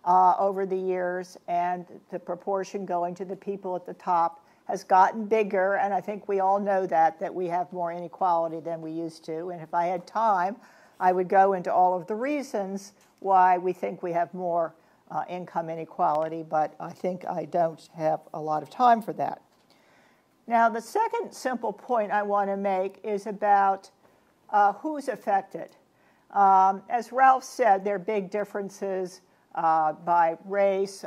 over the years, and the proportion going to the people at the top has gotten bigger, and I think we all know that we have more inequality than we used to. And if I had time, I would go into all of the reasons why we think we have more income inequality, but I think I don't have a lot of time for that. Now, the second simple point I want to make is about who's affected. As Ralph said, there are big differences by race.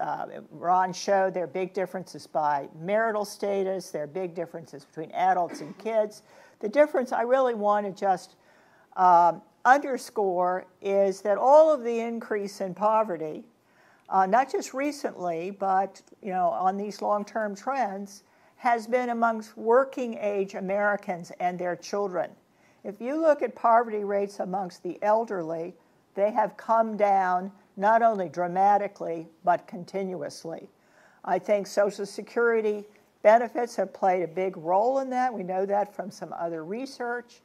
Ron showed there are big differences by marital status. There are big differences between adults and kids. The difference I really want to just underscore is that all of the increase in poverty, not just recently, but on these long-term trends, has been amongst working-age Americans and their children. If you look at poverty rates amongst the elderly, they have come down not only dramatically, but continuously. I think Social Security benefits have played a big role in that. We know that from some other research.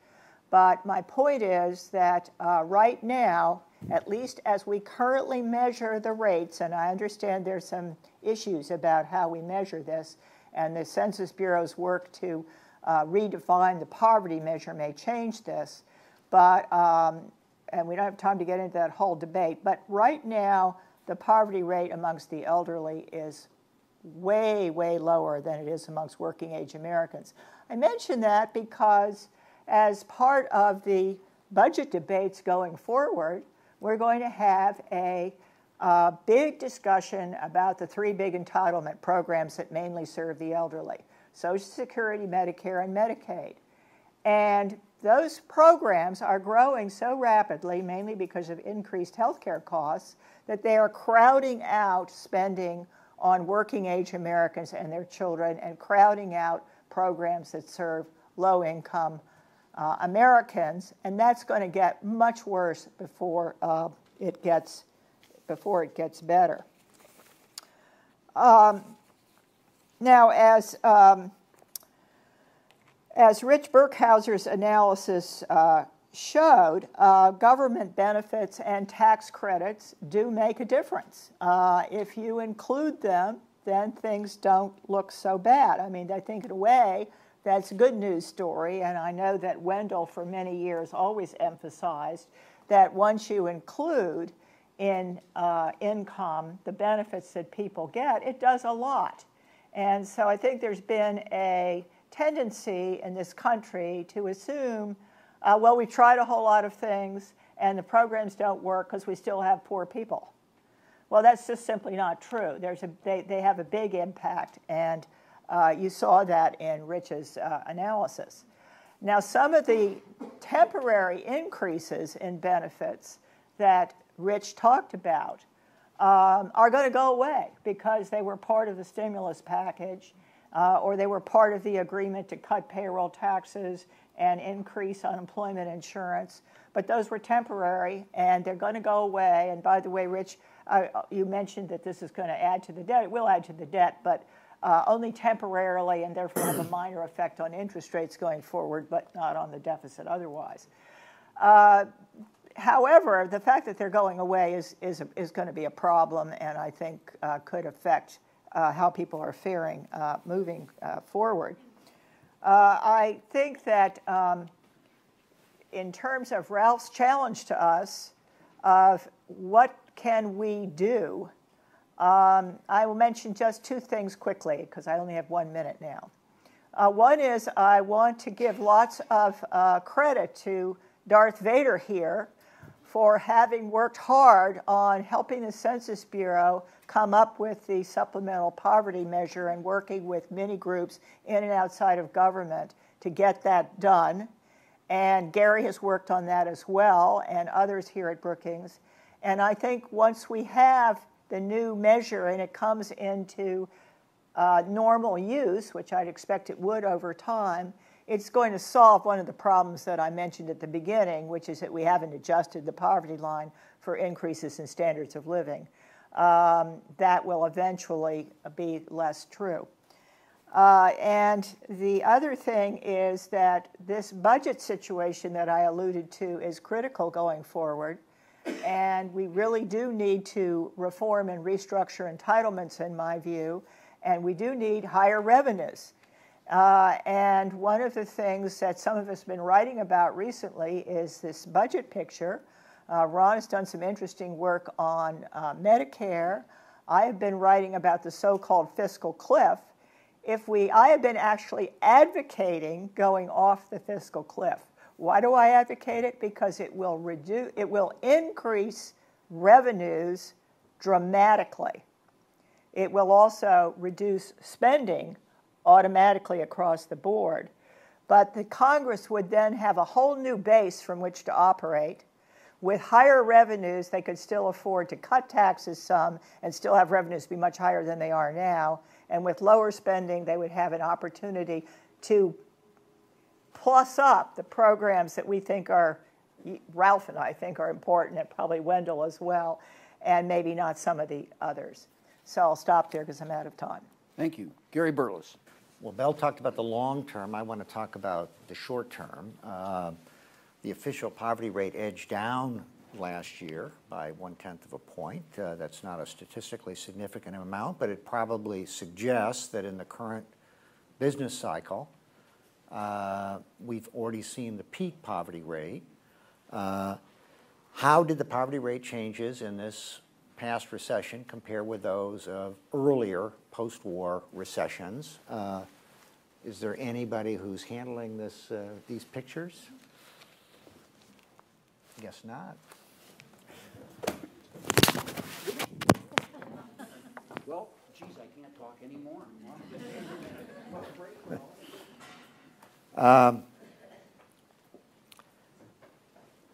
But my point is that right now, at least as we currently measure the rates, and I understand there's some issues about how we measure this, and the Census Bureau's work to redefine the poverty measure may change this, but, and we don't have time to get into that whole debate, but right now the poverty rate amongst the elderly is way, way lower than it is amongst working age Americans. I mention that because as part of the budget debates going forward, we're going to have a big discussion about the three big entitlement programs that mainly serve the elderly: Social Security, Medicare, and Medicaid. And those programs are growing so rapidly, mainly because of increased health care costs, that they are crowding out spending on working age Americans and their children, and crowding out programs that serve low-income Americans, and that's going to get much worse before it gets better. Now, as Rich Burkhauser's analysis showed, government benefits and tax credits do make a difference. If you include them, then things don't look so bad. I mean, I think in a way that's a good news story, and I know that Wendell for many years always emphasized that once you include in income the benefits that people get, it does a lot. And so I think there's been a tendency in this country to assume, well, we tried a whole lot of things and the programs don't work because we still have poor people. Well, that's just simply not true. They have a big impact, and you saw that in Rich's analysis. Now, some of the temporary increases in benefits that Rich talked about are going to go away because they were part of the stimulus package, or they were part of the agreement to cut payroll taxes and increase unemployment insurance. But those were temporary, and they're going to go away. And by the way, Rich, you mentioned that this is going to add to the debt. It will add to the debt, but only temporarily, and therefore have a minor effect on interest rates going forward, but not on the deficit otherwise. However, the fact that they're going away is going to be a problem, and I think could affect how people are faring moving forward. I think that in terms of Ralph's challenge to us of what can we do, I will mention just two things quickly because I only have 1 minute now. One is I want to give lots of credit to Darth Vader here for having worked hard on helping the Census Bureau come up with the supplemental poverty measure and working with many groups in and outside of government to get that done. And Gary has worked on that as well, and others here at Brookings. And I think once we have the new measure and it comes into normal use, which I'd expect it would over time, it's going to solve one of the problems that I mentioned at the beginning, which is that we haven't adjusted the poverty line for increases in standards of living. That will eventually be less true. And the other thing is that this budget situation that I alluded to is critical going forward, and we really do need to reform and restructure entitlements, in my view, and we do need higher revenues. And one of the things that some of us have been writing about recently is this budget picture. Ron has done some interesting work on Medicare. I have been writing about the so-called fiscal cliff. I have been actually advocating going off the fiscal cliff. Why do I advocate it? Because it will increase revenues dramatically. It will also reduce spending automatically across the board. But the Congress would then have a whole new base from which to operate. With higher revenues, they could still afford to cut taxes some and still have revenues be much higher than they are now. And with lower spending, they would have an opportunity to plus up the programs that we think are, Ralph and I think are important, and probably Wendell as well, and maybe not some of the others. So I'll stop there because I'm out of time.
Thank you. Gary Burles.
Well, Bell talked about the long term. I want to talk about the short term. The official poverty rate edged down last year by 1/10 of a point. That's not a statistically significant amount, but it probably suggests that in the current business cycle, we've already seen the peak poverty rate. How did the poverty rate changes in this past recession compare with those of earlier post-war recessions? Is there anybody who's handling this, these pictures? Guess not.
Well, geez, I can't talk anymore.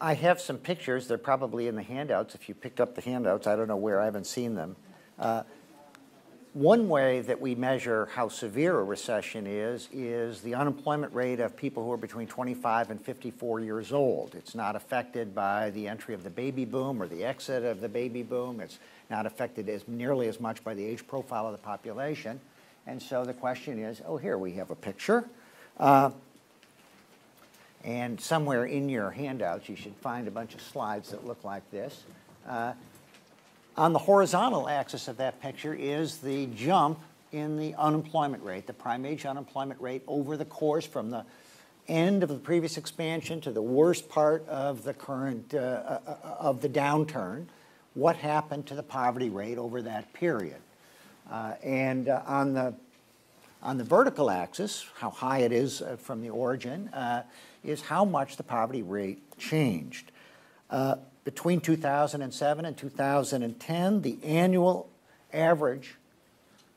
I have some pictures. They're probably in the handouts. If you picked up the handouts, I don't know where. I haven't seen them. One way that we measure how severe a recession is the unemployment rate of people who are between 25 and 54 years old. It's not affected by the entry of the baby boom or the exit of the baby boom. It's not affected nearly as much by the age profile of the population. And so the question is, oh, here we have a picture. And somewhere in your handouts, you should find a bunch of slides that look like this. On the horizontal axis of that picture is the jump in the unemployment rate, the prime age unemployment rate over the course from the end of the previous expansion to the worst part of the current, of the downturn. What happened to the poverty rate over that period? And on the vertical axis, how high it is from the origin, is how much the poverty rate changed. Between 2007 and 2010, the annual average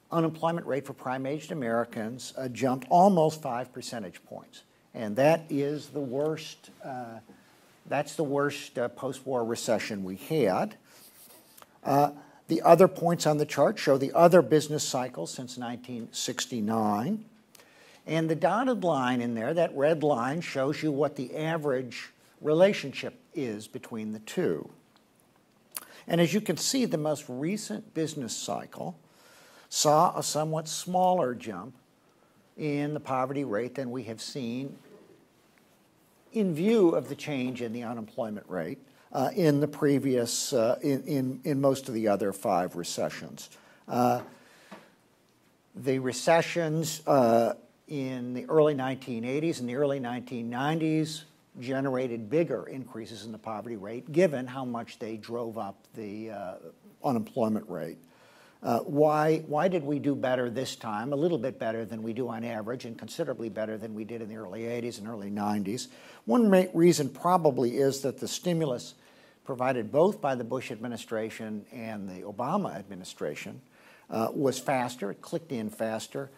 unemployment rate for prime-aged Americans jumped almost 5 percentage points. And that is the worst, that's the worst post-war recession we had. The other points on the chart show the other business cycles since 1969. And the dotted line in there, that red line, shows you what the average relationship is between the two. And as you can see, the most recent business cycle saw a somewhat smaller jump in the poverty rate than we have seen in view of the change in the unemployment rate in the previous, in most of the other 5 recessions. The recessions in the early 1980s and the early 1990s generated bigger increases in the poverty rate, given how much they drove up the unemployment rate. Why did we do better this time? A little bit better than we do on average, and considerably better than we did in the early 80s and early 90s. One reason probably is that the stimulus provided both by the Bush administration and the Obama administration was faster. It clicked in faster.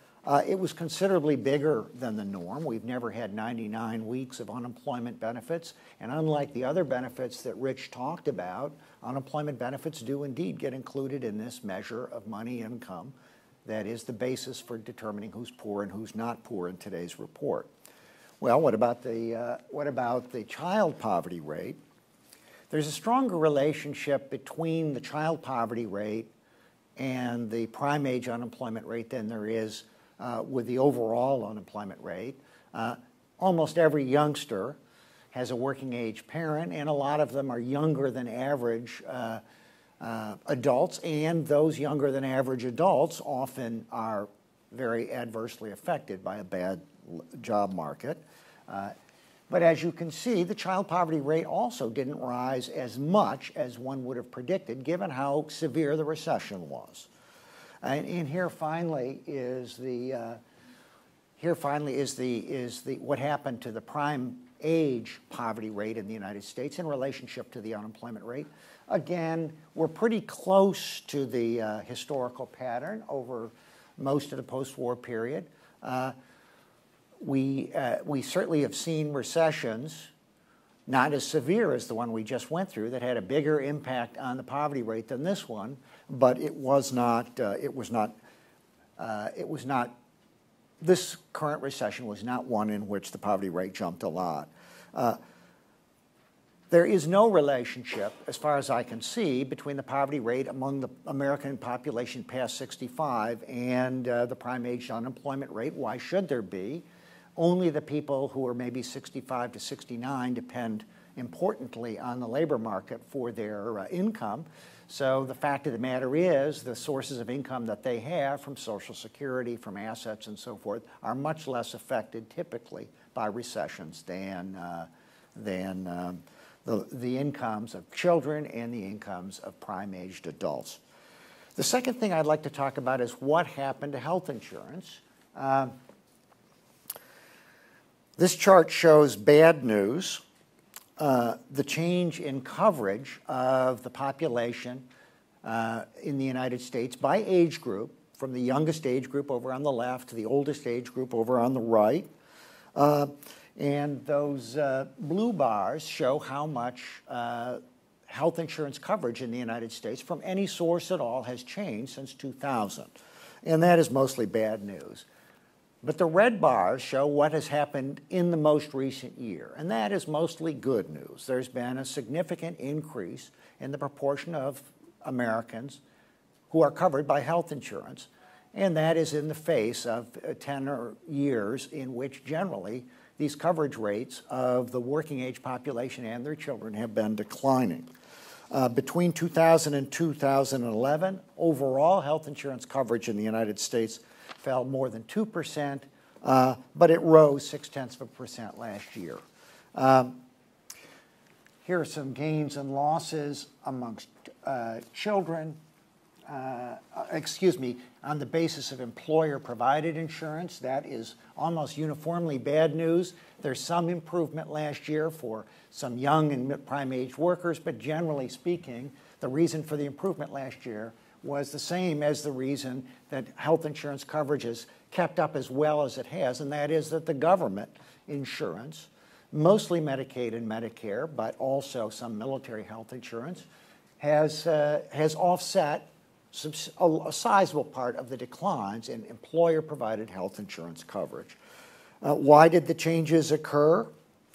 It was considerably bigger than the norm. We've never had 99 weeks of unemployment benefits, and unlike the other benefits that Rich talked about, unemployment benefits do indeed get included in this measure of money income that is the basis for determining who's poor and who's not poor in today's report. Well, what about the child poverty rate? There's a stronger relationship between the child poverty rate and the prime age unemployment rate than there is with the overall unemployment rate. Almost every youngster has a working age parent, and a lot of them are younger than average adults, and those younger than average adults often are very adversely affected by a bad job market. But as you can see, the child poverty rate also didn't rise as much as one would have predicted, given how severe the recession was. And in here, finally, is the here finally is what happened to the prime age poverty rate in the United States in relationship to the unemployment rate. Again, we're pretty close to the historical pattern over most of the post-war period. We certainly have seen recessions, not as severe as the one we just went through, that had a bigger impact on the poverty rate than this one, but it was not. This current recession was not one in which the poverty rate jumped a lot. There is no relationship, as far as I can see, between the poverty rate among the American population past 65 and the prime age unemployment rate. Why should there be? Only the people who are maybe 65 to 69 depend importantly on the labor market for their income. So the fact of the matter is the sources of income that they have from Social Security, from assets and so forth, are much less affected typically by recessions than the incomes of children and the incomes of prime-aged adults. The second thing I'd like to talk about is what happened to health insurance. This chart shows bad news, the change in coverage of the population in the United States by age group, from the youngest age group over on the left to the oldest age group over on the right. And those blue bars show how much health insurance coverage in the United States from any source at all has changed since 2000. And that is mostly bad news. But the red bars show what has happened in the most recent year, and that is mostly good news. There's been a significant increase in the proportion of Americans who are covered by health insurance, and that is in the face of 10 years in which generally these coverage rates of the working age population and their children have been declining. Between 2000 and 2011, overall health insurance coverage in the United States fell more than 2%, but it rose 0.6% last year. Here are some gains and losses amongst children, on the basis of employer-provided insurance. That is almost uniformly bad news. There's some improvement last year for some young and prime-age workers, but generally speaking, the reason for the improvement last year was the same as the reason that health insurance coverage has kept up as well as it has, and that is that the government insurance, mostly Medicaid and Medicare, but also some military health insurance, has offset a sizable part of the declines in employer-provided health insurance coverage. Why did the changes occur?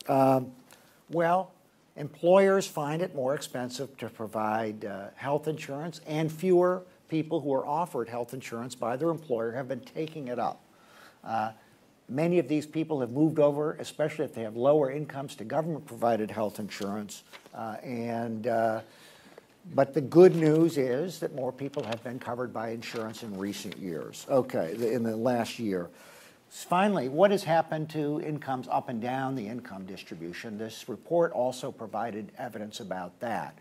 Well, employers find it more expensive to provide health insurance, and fewer people who are offered health insurance by their employer have been taking it up. Many of these people have moved over, especially if they have lower incomes, to government-provided health insurance. But the good news is that more people have been covered by insurance in recent years. Okay, in the last year. Finally, what has happened to incomes up and down the income distribution? This report also provided evidence about that.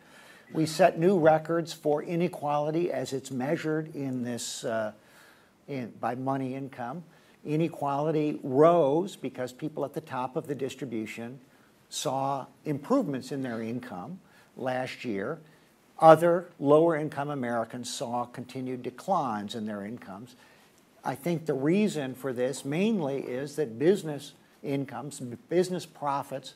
We set new records for inequality as it's measured in this by money income. Inequality rose because people at the top of the distribution saw improvements in their income last year. Other lower income Americans saw continued declines in their incomes. I think the reason for this mainly is that business incomes, business profits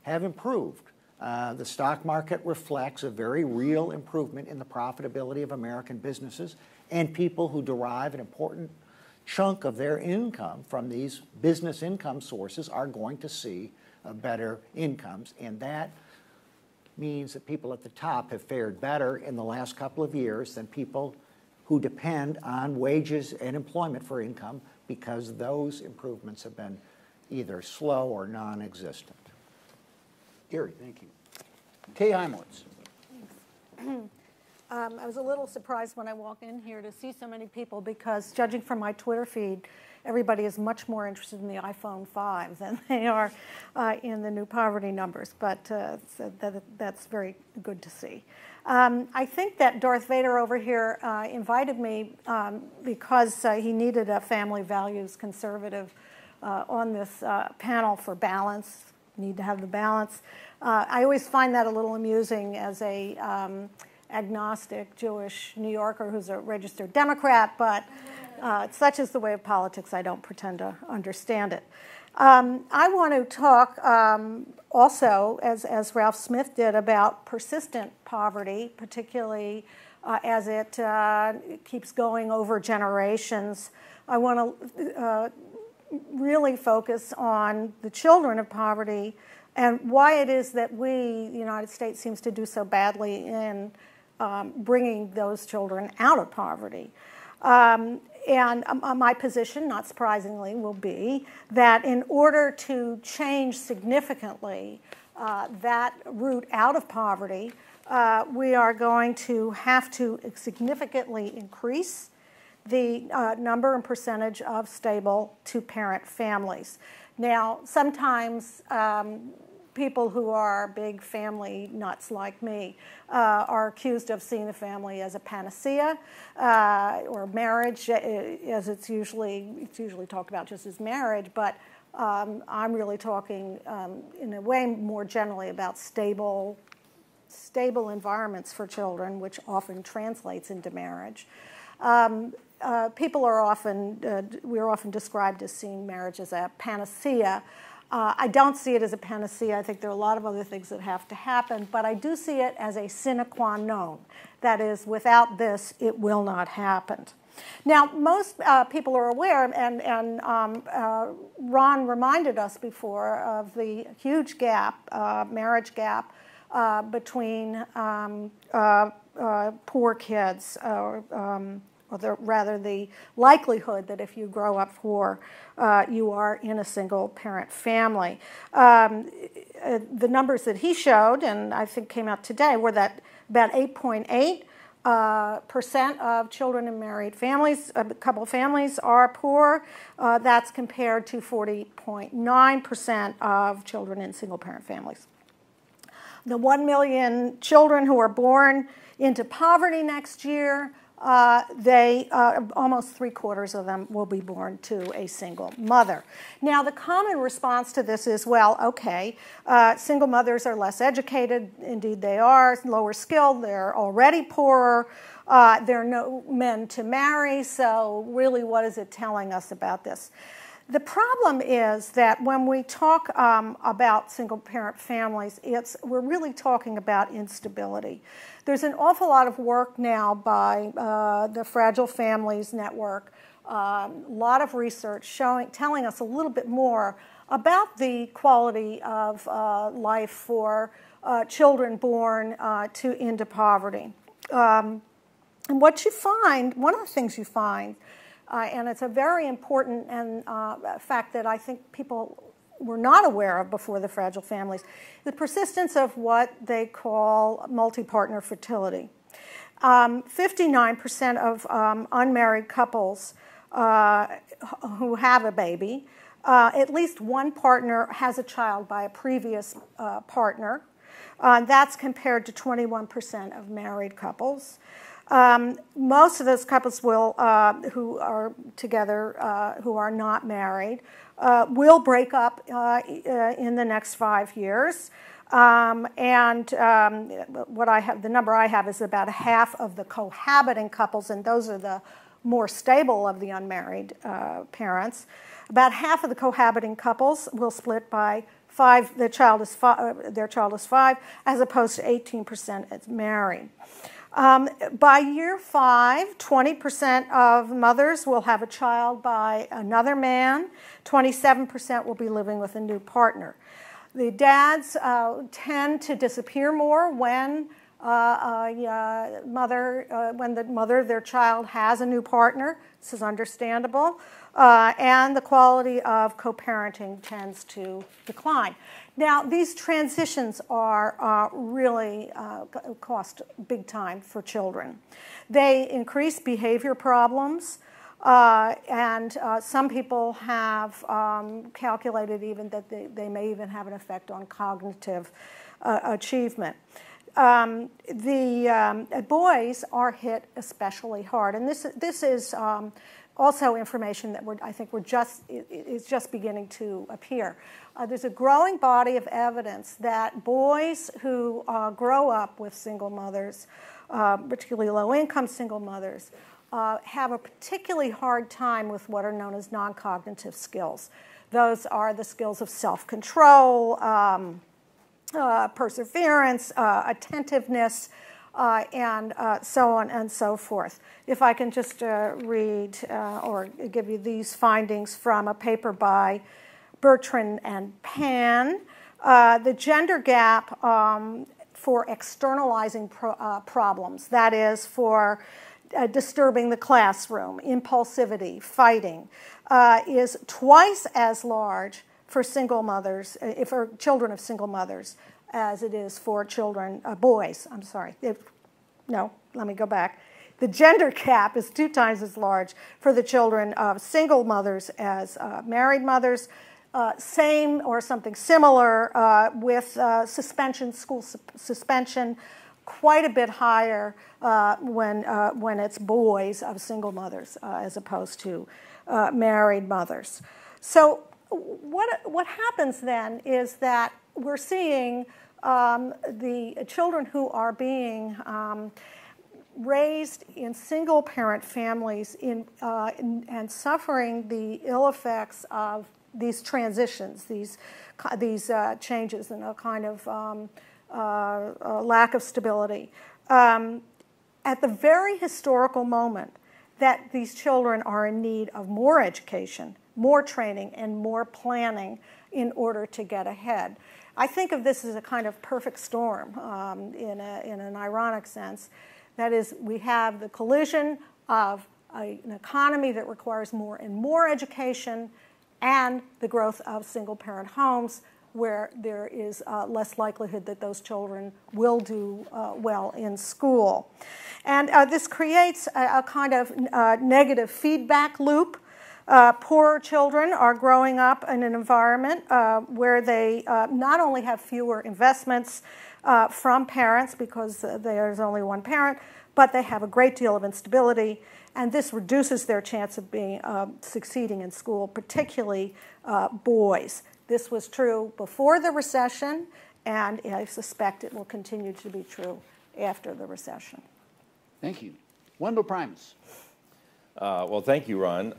have improved. The stock market reflects a very real improvement in the profitability of American businesses, and people who derive an important chunk of their income from these business income sources are going to see better incomes, and that means that people at the top have fared better in the last couple of years than people who depend on wages and employment for income, because those improvements have been either slow or non-existent. Gary, thank you. Kay Heimowitz.
I was a little surprised when I walked in here to see so many people, because judging from my Twitter feed, everybody is much more interested in the iPhone 5 than they are in the new poverty numbers, but so that's very good to see. I think that Darth Vader over here invited me because he needed a family values conservative on this panel for balance. Need to have the balance. I always find that a little amusing as a agnostic Jewish New Yorker who's a registered Democrat, but such is the way of politics, I don't pretend to understand it. I want to talk also, as Ralph Smith did, about persistent poverty, particularly as it keeps going over generations. I want to really focus on the children of poverty and why it is that we, the United States, seems to do so badly in bringing those children out of poverty. And my position, not surprisingly, will be that in order to change significantly that route out of poverty, we are going to have to significantly increase the number and percentage of stable two-parent families. Now, sometimes people who are big family nuts like me are accused of seeing the family as a panacea or marriage, as it's usually talked about just as marriage, but I'm really talking in a way more generally about stable environments for children, which often translates into marriage. People are we're often described as seeing marriage as a panacea. I don't see it as a panacea. I think there are a lot of other things that have to happen, but I do see it as a sine qua non. That is, without this, it will not happen. Now, most people are aware, and Ron reminded us before, of the huge gap, marriage gap, between poor kids, or rather the likelihood that if you grow up poor, you are in a single-parent family. The numbers that he showed, and I think came out today, were that about 8.8% of children in married families, couple families, are poor. That's compared to 40.9% of children in single-parent families. The 1 million children who are born into poverty next year, almost 3/4 of them will be born to a single mother. Now, the common response to this is, well, okay, single mothers are less educated. Indeed, they are lower skilled. They're already poorer. There are no men to marry. So really, what is it telling us about this? The problem is that when we talk about single-parent families, we're really talking about instability. There's an awful lot of work now by the Fragile Families Network, a lot of research telling us a little bit more about the quality of life for children born into poverty. And what you find, one of the things you find, and it's a very important fact that I think people were not aware of before the Fragile Families, the persistence of what they call multi-partner fertility. 59% of unmarried couples who have a baby, at least one partner has a child by a previous partner. That's compared to 21% of married couples. Most of those couples who are together, who are not married, will break up in the next 5 years. The number I have is about half of the cohabiting couples, and those are the more stable of the unmarried parents. About half of the cohabiting couples will split by 5. Their child is 5, as opposed to 18% is married. By year 5, 20% of mothers will have a child by another man. 27% will be living with a new partner. The dads tend to disappear more when the mother of their child has a new partner. This is understandable. And the quality of co-parenting tends to decline. Now, these transitions are really cost big time for children. They increase behavior problems, and some people have calculated even that they may even have an effect on cognitive achievement. The boys are hit especially hard, and this is also information that I think is just beginning to appear. There's a growing body of evidence that boys who grow up with single mothers, particularly low-income single mothers, have a particularly hard time with what are known as non-cognitive skills. Those are the skills of self-control, perseverance, attentiveness, and so on and so forth. If I can just read or give you these findings from a paper by Bertrand and Pan, the gender gap for externalizing problems, that is for disturbing the classroom, impulsivity, fighting, is twice as large for single mothers, for children of single mothers, as it is for children, boys, I'm sorry. No, let me go back. The gender gap is 2 times as large for the children of single mothers as married mothers. Same or something similar with suspension, school suspension, quite a bit higher when it's boys of single mothers as opposed to married mothers. So what happens then is that we're seeing the children who are being raised in single-parent families and suffering the ill effects of these transitions, these changes, and a kind of lack of stability. At the very historical moment that these children are in need of more education, more training, and more planning in order to get ahead. I think of this as a kind of perfect storm in an ironic sense. That is, we have the collision of an economy that requires more and more education and the growth of single-parent homes where there is less likelihood that those children will do well in school. And this creates a kind of negative feedback loop. Poorer children are growing up in an environment where they not only have fewer investments from parents because there's only one parent, but they have a great deal of instability, and this reduces their chance of succeeding in school, particularly boys. This was true before the recession, and I suspect it will continue to be true after the recession.
Thank you. Wendell Primus.
Well, thank you, Ron.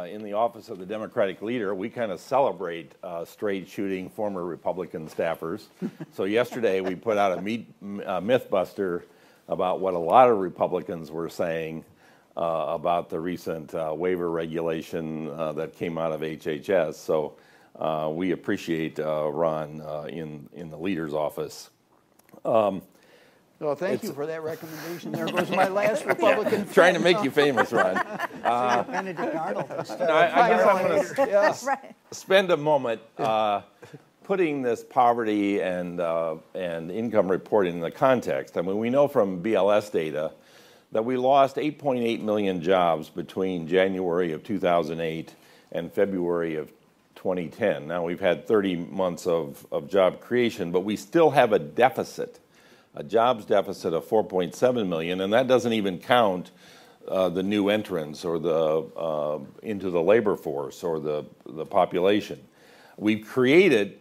In the office of the Democratic leader, we kind of celebrate straight-shooting former Republican staffers. So yesterday we put out a myth-buster about what a lot of Republicans were saying about the recent waiver regulation that came out of HHS. So we appreciate Ron in the leader's office.
Well, thank you for that recommendation. There goes my last Republican friend.
Trying to make you famous, Ron.
Benedict Arnold.
I guess I'm going to spend a moment putting this poverty and income reporting in the context. I mean, we know from BLS data that we lost 8.8 million jobs between January of 2008 and February of 2010. Now, we've had 30 months of job creation, but we still have a deficit, a jobs deficit of 4.7 million, and that doesn't even count the new entrants or the into the labor force or the population. We've created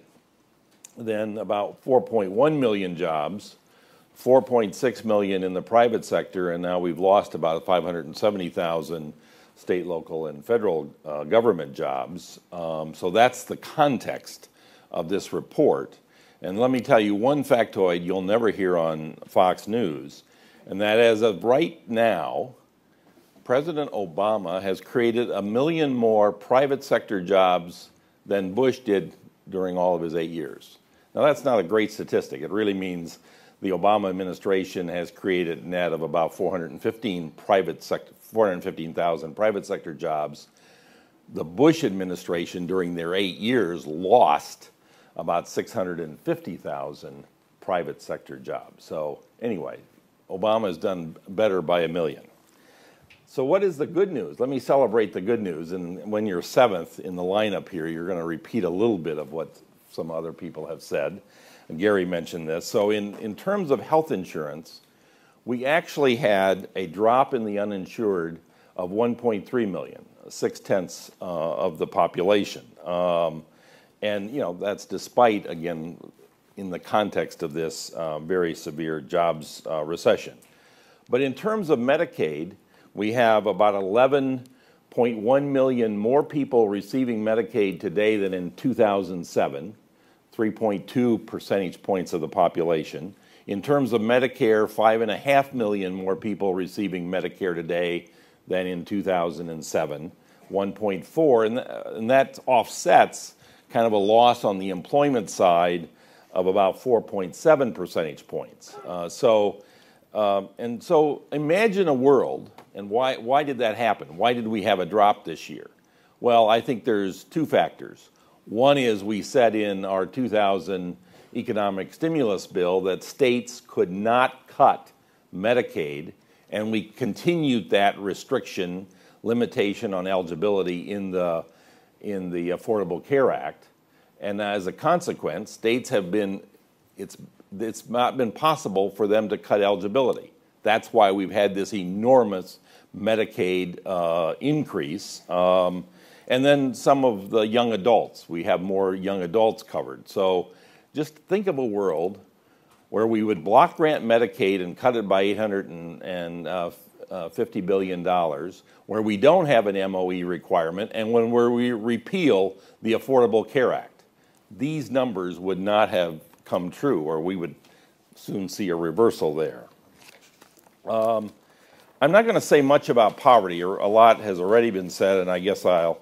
then about 4.1 million jobs, 4.6 million in the private sector, and now we've lost about 570,000 state, local, and federal government jobs. So that's the context of this report. And let me tell you one factoid you'll never hear on Fox News, and that as of right now, President Obama has created 1 million more private sector jobs than Bush did during all of his 8 years. Now, that's not a great statistic. It really means the Obama administration has created a net of about 415,000 private sector jobs. The Bush administration during their 8 years lost about 650,000 private sector jobs. So anyway, Obama has done better by 1 million. So what is the good news? Let me celebrate the good news. And when you're seventh in the lineup here, you're going to repeat a little bit of what some other people have said. And Gary mentioned this. So in terms of health insurance, we actually had a drop in the uninsured of 1.3 million, 6/10 of the population. And, you know, that's despite, again, in the context of this very severe jobs recession. But in terms of Medicaid, we have about 11.1 million more people receiving Medicaid today than in 2007, 3.2 percentage points of the population. In terms of Medicare, 5.5 million more people receiving Medicare today than in 2007, 1.4, and that offsets kind of a loss on the employment side of about 4.7 percentage points. So imagine a world, and why did that happen? Why did we have a drop this year? Well, I think there's two factors. One is we said in our 2000 economic stimulus bill that states could not cut Medicaid, and we continued that restriction, limitation on eligibility in the Affordable Care Act. And as a consequence, states have been, it's not been possible for them to cut eligibility. That's why we've had this enormous Medicaid increase. And then some of the young adults, we have more young adults covered. So just think of a world where we would block grant Medicaid and cut it by $850 billion, where we don't have an MOE requirement, and where we repeal the Affordable Care Act. These numbers would not have come true, or we would soon see a reversal there. I'm not going to say much about poverty, or a lot has already been said, and I guess I'll,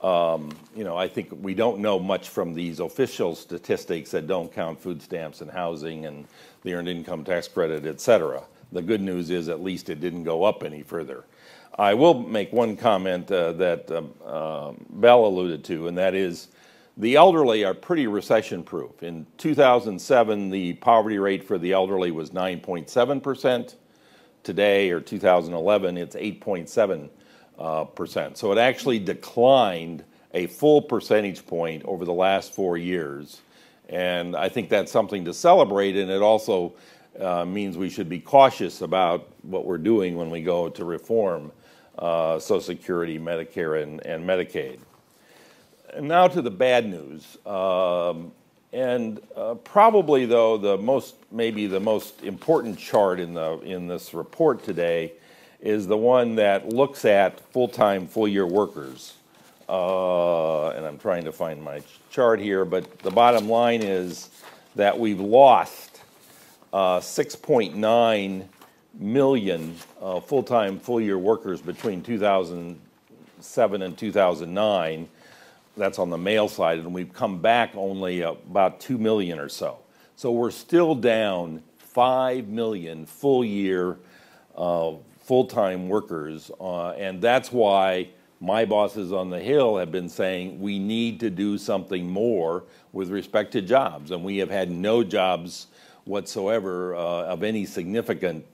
I think we don't know much from these official statistics that don't count food stamps and housing and the earned income tax credit, et cetera. The good news is at least it didn't go up any further. I will make one comment that Bell alluded to, and that is the elderly are pretty recession-proof. In 2007, the poverty rate for the elderly was 9.7%. Today, or 2011, it's 8.7%. So it actually declined a full percentage point over the last 4 years. And I think that's something to celebrate, and it also means we should be cautious about what we're doing when we go to reform Social Security, Medicare, and Medicaid. And now to the bad news. Probably, though, maybe the most important chart in this report today is the one that looks at full-time, full-year workers. And I'm trying to find my chart here, but the bottom line is that we've lost 6.9 million full-time, full-year workers between 2007 and 2009. That's on the male side, and we've come back only about 2 million or so. So we're still down 5 million full-year full-time workers, and that's why my bosses on the Hill have been saying we need to do something more with respect to jobs, and we have had no jobs whatsoever of any significant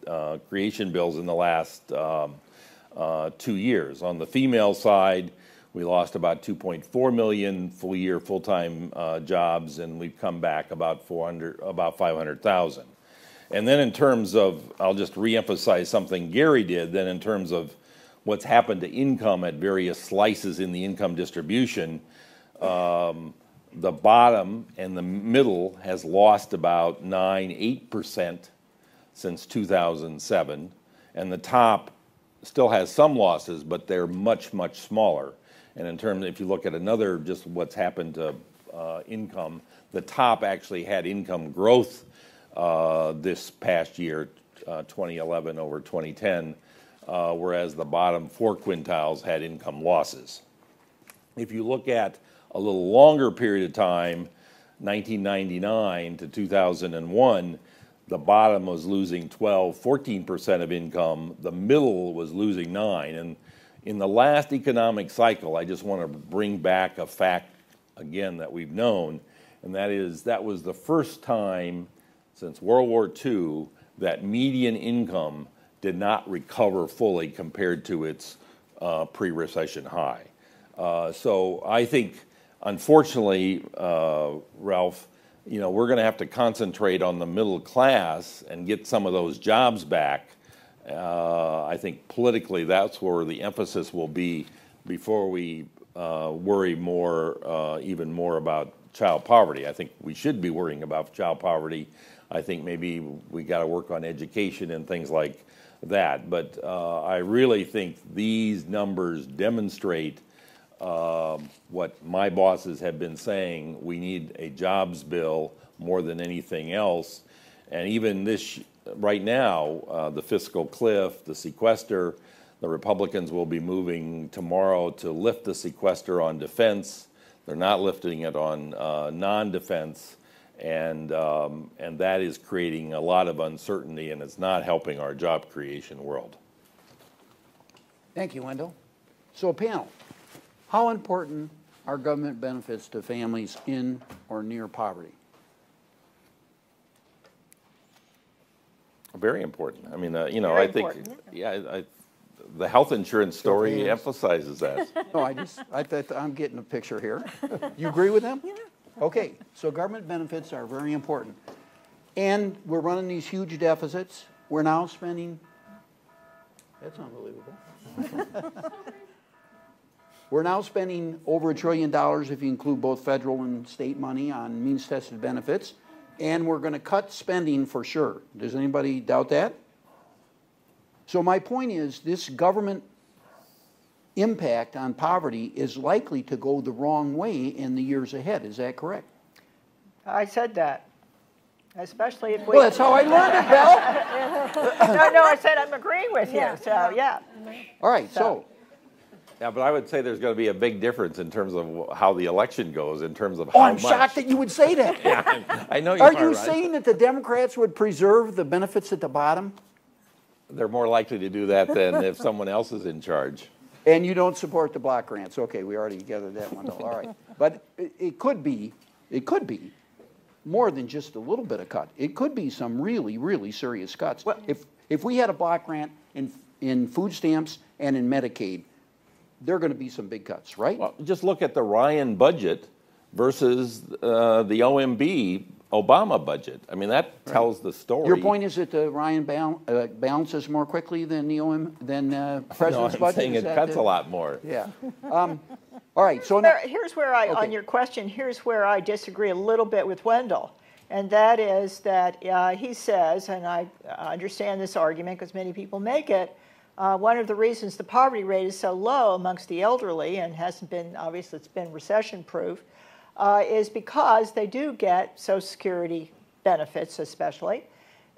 creation bills in the last 2 years. On the female side, we lost about 2.4 million full-year full-time jobs, and we've come back about 500,000. And then in terms of, I'll just reemphasize something Gary did, then in terms of what's happened to income at various slices in the income distribution, the bottom and the middle has lost about 8% since 2007, and the top still has some losses, but they're much, much smaller. And in terms, if you look at another, just what's happened to income, the top actually had income growth this past year, 2011 over 2010, whereas the bottom 4 quintiles had income losses. If you look at a little longer period of time, 1999 to 2001, the bottom was losing 14% of income, the middle was losing 9%. And in the last economic cycle, I just want to bring back a fact again that we've known, and that is that was the first time since World War II that median income did not recover fully compared to its pre-recession high. So I think, unfortunately, Ralph, we're going to have to concentrate on the middle class and get some of those jobs back I think politically that's where the emphasis will be before we worry more, even more about child poverty. I think we should be worrying about child poverty. I think maybe we got to work on education and things like that. But I really think these numbers demonstrate what my bosses have been saying. We need a jobs bill more than anything else. And even this, right now, the fiscal cliff, the sequester, the Republicans will be moving tomorrow to lift the sequester on defense. They're not lifting it on non-defense. And that is creating a lot of uncertainty, and it's not helping our job creation world.
Thank you, Wendell. So, panel, how important are government benefits to families in or near poverty?
Very important. I mean, you know,
Very
I think,
important.
yeah, the health insurance story emphasizes that.
No, I'm getting a picture here. You agree with them? Yeah. Okay, so government benefits are very important. And we're running these huge deficits. We're now spending, that's unbelievable. We're now spending over $1 trillion if you include both federal and state money on means-tested benefits. And we're going to cut spending for sure. Does anybody doubt that? So my point is, this government impact on poverty is likely to go the wrong way in the years ahead. Is that correct?
I said that, especially if we...
Well, that's how I learned it, Belle.
No, I said I'm agreeing with you, so yeah.
All right, so...
Yeah, but I would say there's going to be a big difference in terms of how the election goes, in terms of
Oh,
how
I'm
much.
shocked that you would say that.
Yeah, I know you
Are
are.
you
right?
saying that the Democrats would preserve the benefits at the bottom?
They're more likely to do that than if someone else is in charge.
And you don't support the block grants. Okay, we already gathered that one. All right. But it could be more than just a little bit of cut. It could be some really, really serious cuts.
Well,
if we had a block grant in food stamps and in Medicaid, there are going to be some big cuts, right?
Well, just look at the Ryan budget versus the OMB Obama budget. I mean, that tells the story.
Your point is that the Ryan balances more quickly than the president's
I'm
budget?
saying it cuts a lot more.
Yeah. All right. So now,
Here's where I,
Okay.
on your question, here's where I disagree a little bit with Wendell. And that is that he says, and I understand this argument because many people make it, one of the reasons the poverty rate is so low amongst the elderly and hasn't been, obviously it's been recession proof, is because they do get Social Security benefits especially,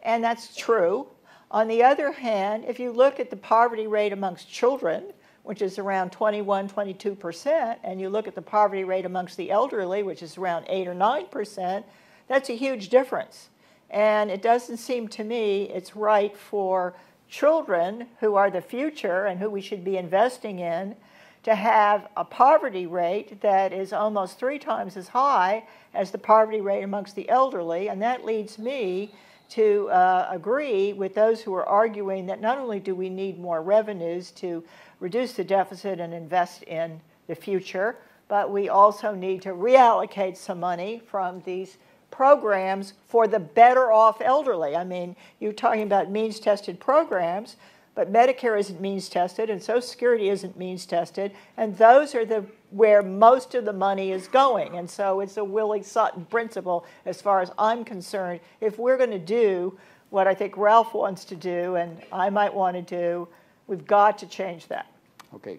and that's true. On the other hand, if you look at the poverty rate amongst children, which is around 21, 22%, and you look at the poverty rate amongst the elderly, which is around 8 or 9%, that's a huge difference. And it doesn't seem to me it's right for children, who are the future and who we should be investing in, to have a poverty rate that is almost 3 times as high as the poverty rate amongst the elderly. And that leads me to agree with those who are arguing that not only do we need more revenues to reduce the deficit and invest in the future, but we also need to reallocate some money from these programs for the better off elderly. I mean, you're talking about means-tested programs, but Medicare isn't means-tested and Social Security isn't means-tested, and those are where most of the money is going. And so it's a Willie Sutton principle as far as I'm concerned. If we're going to do what I think Ralph wants to do and I might want to do, we've got to change that.
okay.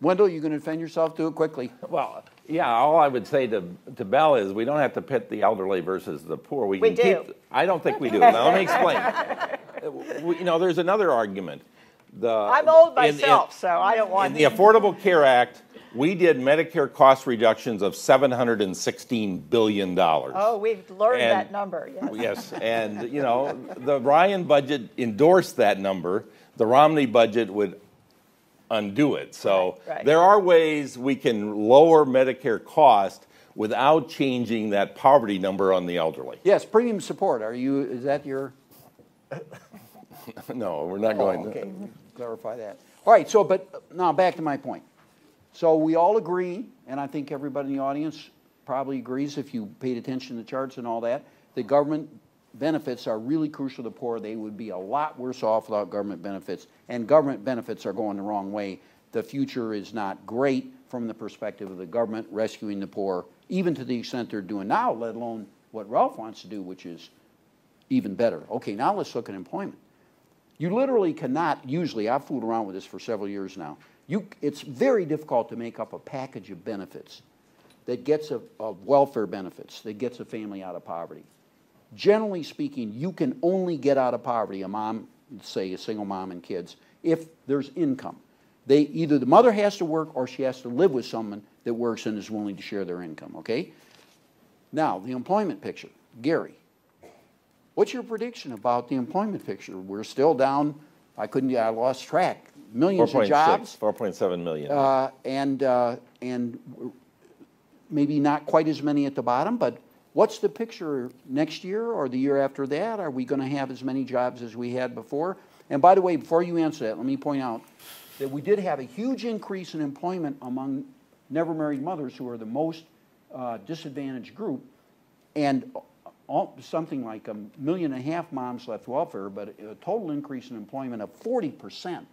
Wendell, you going to defend yourself? Do it quickly.
Well, yeah, all I would say to Bell is we don't have to pit the elderly versus the poor.
We
can
do.
Keep, I don't think we do. Now, let me explain. You know, there's another argument.
I'm old myself, so I don't want
in the Affordable Care Act, we did Medicare cost reductions of $716 billion.
Oh, we've learned that number, yes.
Yes, and, you know, the Ryan budget endorsed that number. The Romney budget would undo it. So
right.
There are ways we can lower Medicare cost without changing that poverty number on the elderly.
Yes, premium support. Is that your?
No, we're not going
okay.
to.
Clarify that. All right, so, but now back to my point. So we all agree, and I think everybody in the audience probably agrees if you paid attention to the charts and all that, the government benefits are really crucial to the poor. They would be a lot worse off without government benefits, and government benefits are going the wrong way. The future is not great from the perspective of the government rescuing the poor, even to the extent they're doing now, let alone what Ralph wants to do, which is even better. Okay, now let's look at employment. You literally cannot, usually, I've fooled around with this for several years now, it's very difficult to make up a package of benefits that gets of welfare benefits, that gets a family out of poverty. Generally speaking, you can only get out of poverty, a mom, say a single mom and kids, if there's income. Either the mother has to work or she has to live with someone that works and is willing to share their income, okay? Now, the employment picture. Gary, what's your prediction about the employment picture? We're still down, I lost track, millions of jobs.
4.7 million.
And maybe not quite as many at the bottom, but what's the picture next year or the year after that? Are we going to have as many jobs as we had before? And by the way, before you answer that, let me point out that we did have a huge increase in employment among never married mothers, who are the most disadvantaged group, and something like 1.5 million moms left welfare, but a total increase in employment of 40%.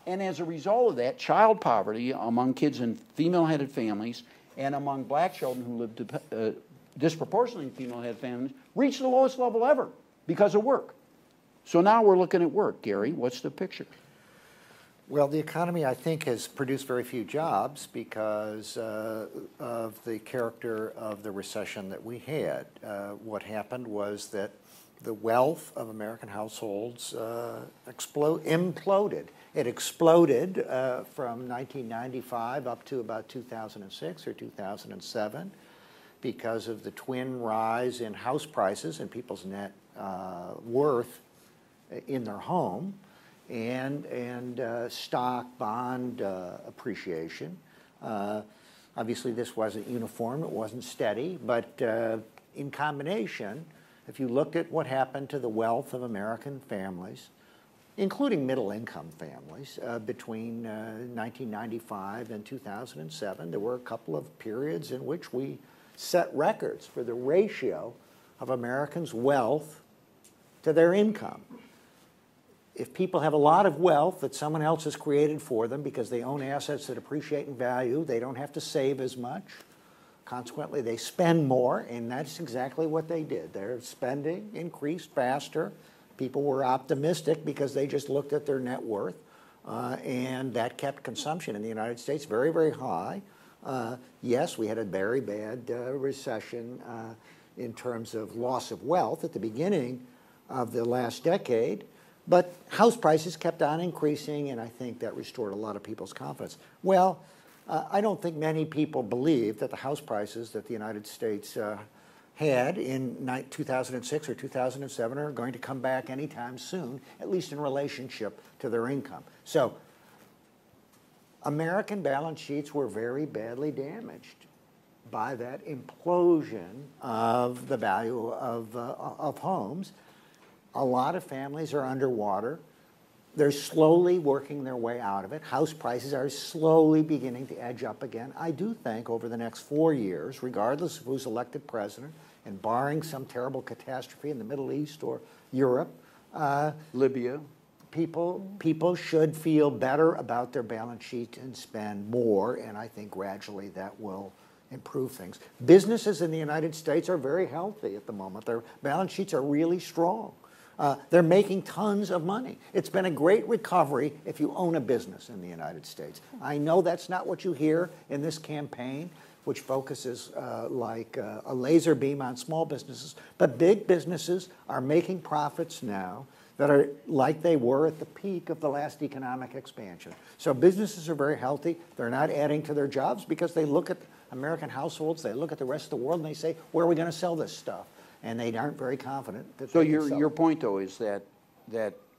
And as a result of that, child poverty among kids in female-headed families and among black children who live disproportionately in female-headed families reached the lowest level ever because of work. So now we're looking at work. Gary, what's the picture?
Well, the economy, I think, has produced very few jobs because of the character of the recession that we had. What happened was that the wealth of American households imploded. It exploded from 1995 up to about 2006 or 2007 because of the twin rise in house prices and people's net worth in their home, and stock bond appreciation. Obviously, this wasn't uniform, it wasn't steady, but in combination, if you looked at what happened to the wealth of American families, including middle-income families, between 1995 and 2007, there were a couple of periods in which we set records for the ratio of Americans' wealth to their income. If people have a lot of wealth that someone else has created for them because they own assets that appreciate in value, they don't have to save as much. Consequently, they spend more, and that's exactly what they did. Their spending increased faster. People were optimistic because they just looked at their net worth, and that kept consumption in the United States very, very high. Yes, we had a very bad recession in terms of loss of wealth at the beginning of the last decade, but house prices kept on increasing, and I think that restored a lot of people's confidence. Well, I don't think many people believe that the house prices that the United States had in 2006 or 2007 are going to come back anytime soon, at least in relationship to their income. So American balance sheets were very badly damaged by that implosion of the value of homes. A lot of families are underwater. They're slowly working their way out of it. House prices are slowly beginning to edge up again. I do think over the next 4 years, regardless of who's elected president, and barring some terrible catastrophe in the Middle East or Europe,
Libya,
people should feel better about their balance sheet and spend more, and I think gradually that will improve things. Businesses in the United States are very healthy at the moment. Their balance sheets are really strong. They're making tons of money. It's been a great recovery if you own a business in the United States. I know that's not what you hear in this campaign, which focuses like a laser beam on small businesses, but big businesses are making profits now that are like they were at the peak of the last economic expansion. So businesses are very healthy. They're not adding to their jobs because they look at American households, they look at the rest of the world, and they say, where are we going to sell this stuff? And they aren't very confident that
so
they can sell
your
it.
point, though, is that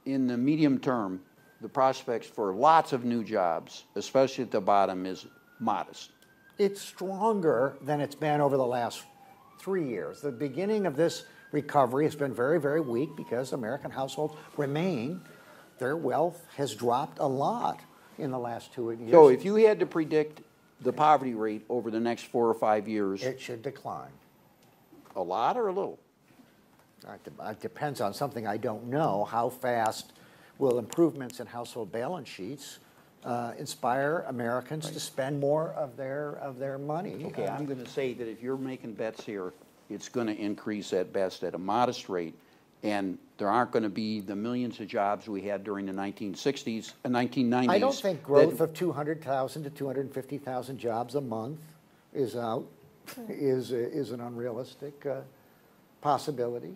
in the medium term, the prospects for lots of new jobs, especially at the bottom, is modest.
It's stronger than it's been over the last 3 years. The beginning of this recovery has been very, very weak because American households remain, their wealth has dropped a lot in the last 2 years.
So if you had to predict the poverty rate over the next 4 or 5 years,
it should decline.
a lot or a little?
It depends on something I don't know. How fast will improvements in household balance sheets inspire Americans to spend more of their money?
Okay, I'm going to say that if you're making bets here, it's going to increase at best at a modest rate, and there aren't going to be the millions of jobs we had during the 1960s and 1990s.
I don't think growth of 200,000 to 250,000 jobs a month is an unrealistic possibility.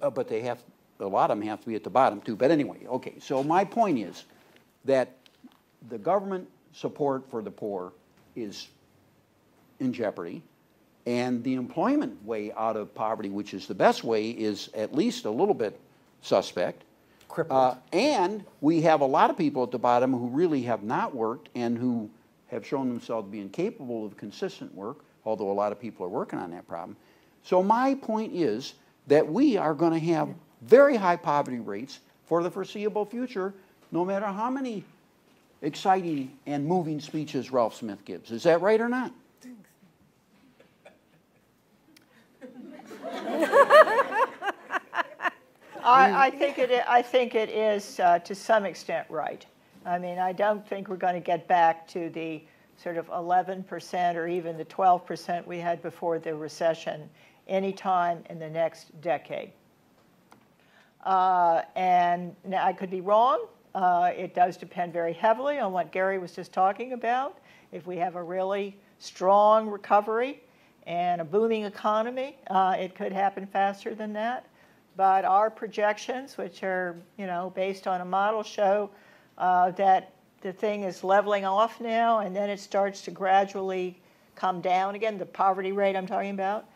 But a lot of them have to be at the bottom too. But anyway, okay, so my point is that the government support for the poor is in jeopardy, and the employment way out of poverty, which is the best way, is at least a little bit suspect.
Crippled.
And we have a lot of people at the bottom who really have not worked and who have shown themselves to be incapable of consistent work, although a lot of people are working on that problem. So my point is that we are going to have very high poverty rates for the foreseeable future, no matter how many exciting and moving speeches Ralph Smith gives. Is that right or not?
I think it is to some extent right. I mean, I don't think we're going to get back to the sort of 11% or even the 12% we had before the recession anytime in the next decade. And now I could be wrong. It does depend very heavily on what Gary was just talking about. If we have a really strong recovery and a booming economy, it could happen faster than that. But our projections, which are based on a model, show that the thing is leveling off now, and then it starts to gradually come down again, the poverty rate I'm talking about.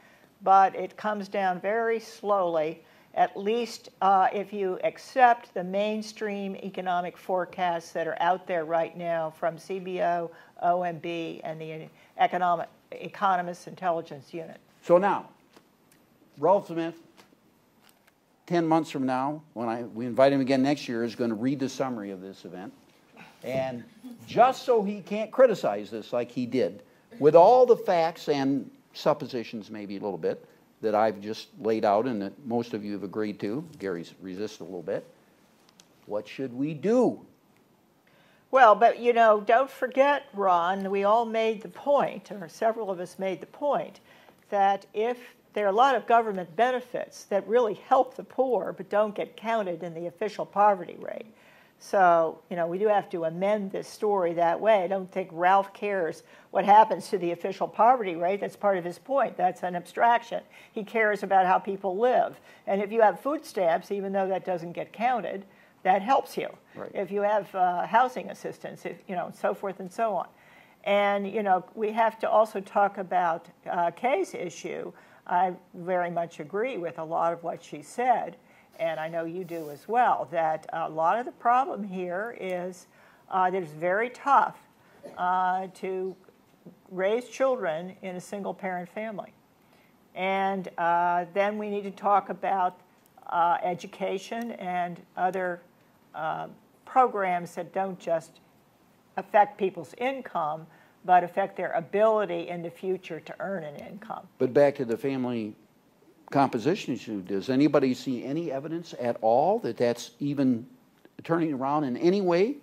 But it comes down very slowly, at least if you accept the mainstream economic forecasts that are out there right now from CBO, OMB, and the Economist Intelligence Unit.
So now, Ralph Smith, 10 months from now, when we invite him again next year, is going to read the summary of this event. And just so he can't criticize this like he did, with all the facts and suppositions maybe a little bit that I've just laid out and that most of you have agreed to, Gary's resisted a little bit, what should we do?
Well, but don't forget, Ron, we all made the point, or several of us made the point, that if there are a lot of government benefits that really help the poor but don't get counted in the official poverty rate. So, we do have to amend this story that way. I don't think Ralph cares what happens to the official poverty rate. That's part of his point. That's an abstraction. He cares about how people live. And if you have food stamps, even though that doesn't get counted, that helps you.
Right.
If you have housing assistance, so forth and so on. And, we have to also talk about Kay's issue. I very much agree with a lot of what she said, and I know you do as well, that a lot of the problem here is that it's very tough to raise children in a single-parent family. And then we need to talk about education and other programs that don't just affect people's income, but affect their ability in the future to earn an income.
But back to the family composition issue, does anybody see any evidence at all that that's even turning around in any way?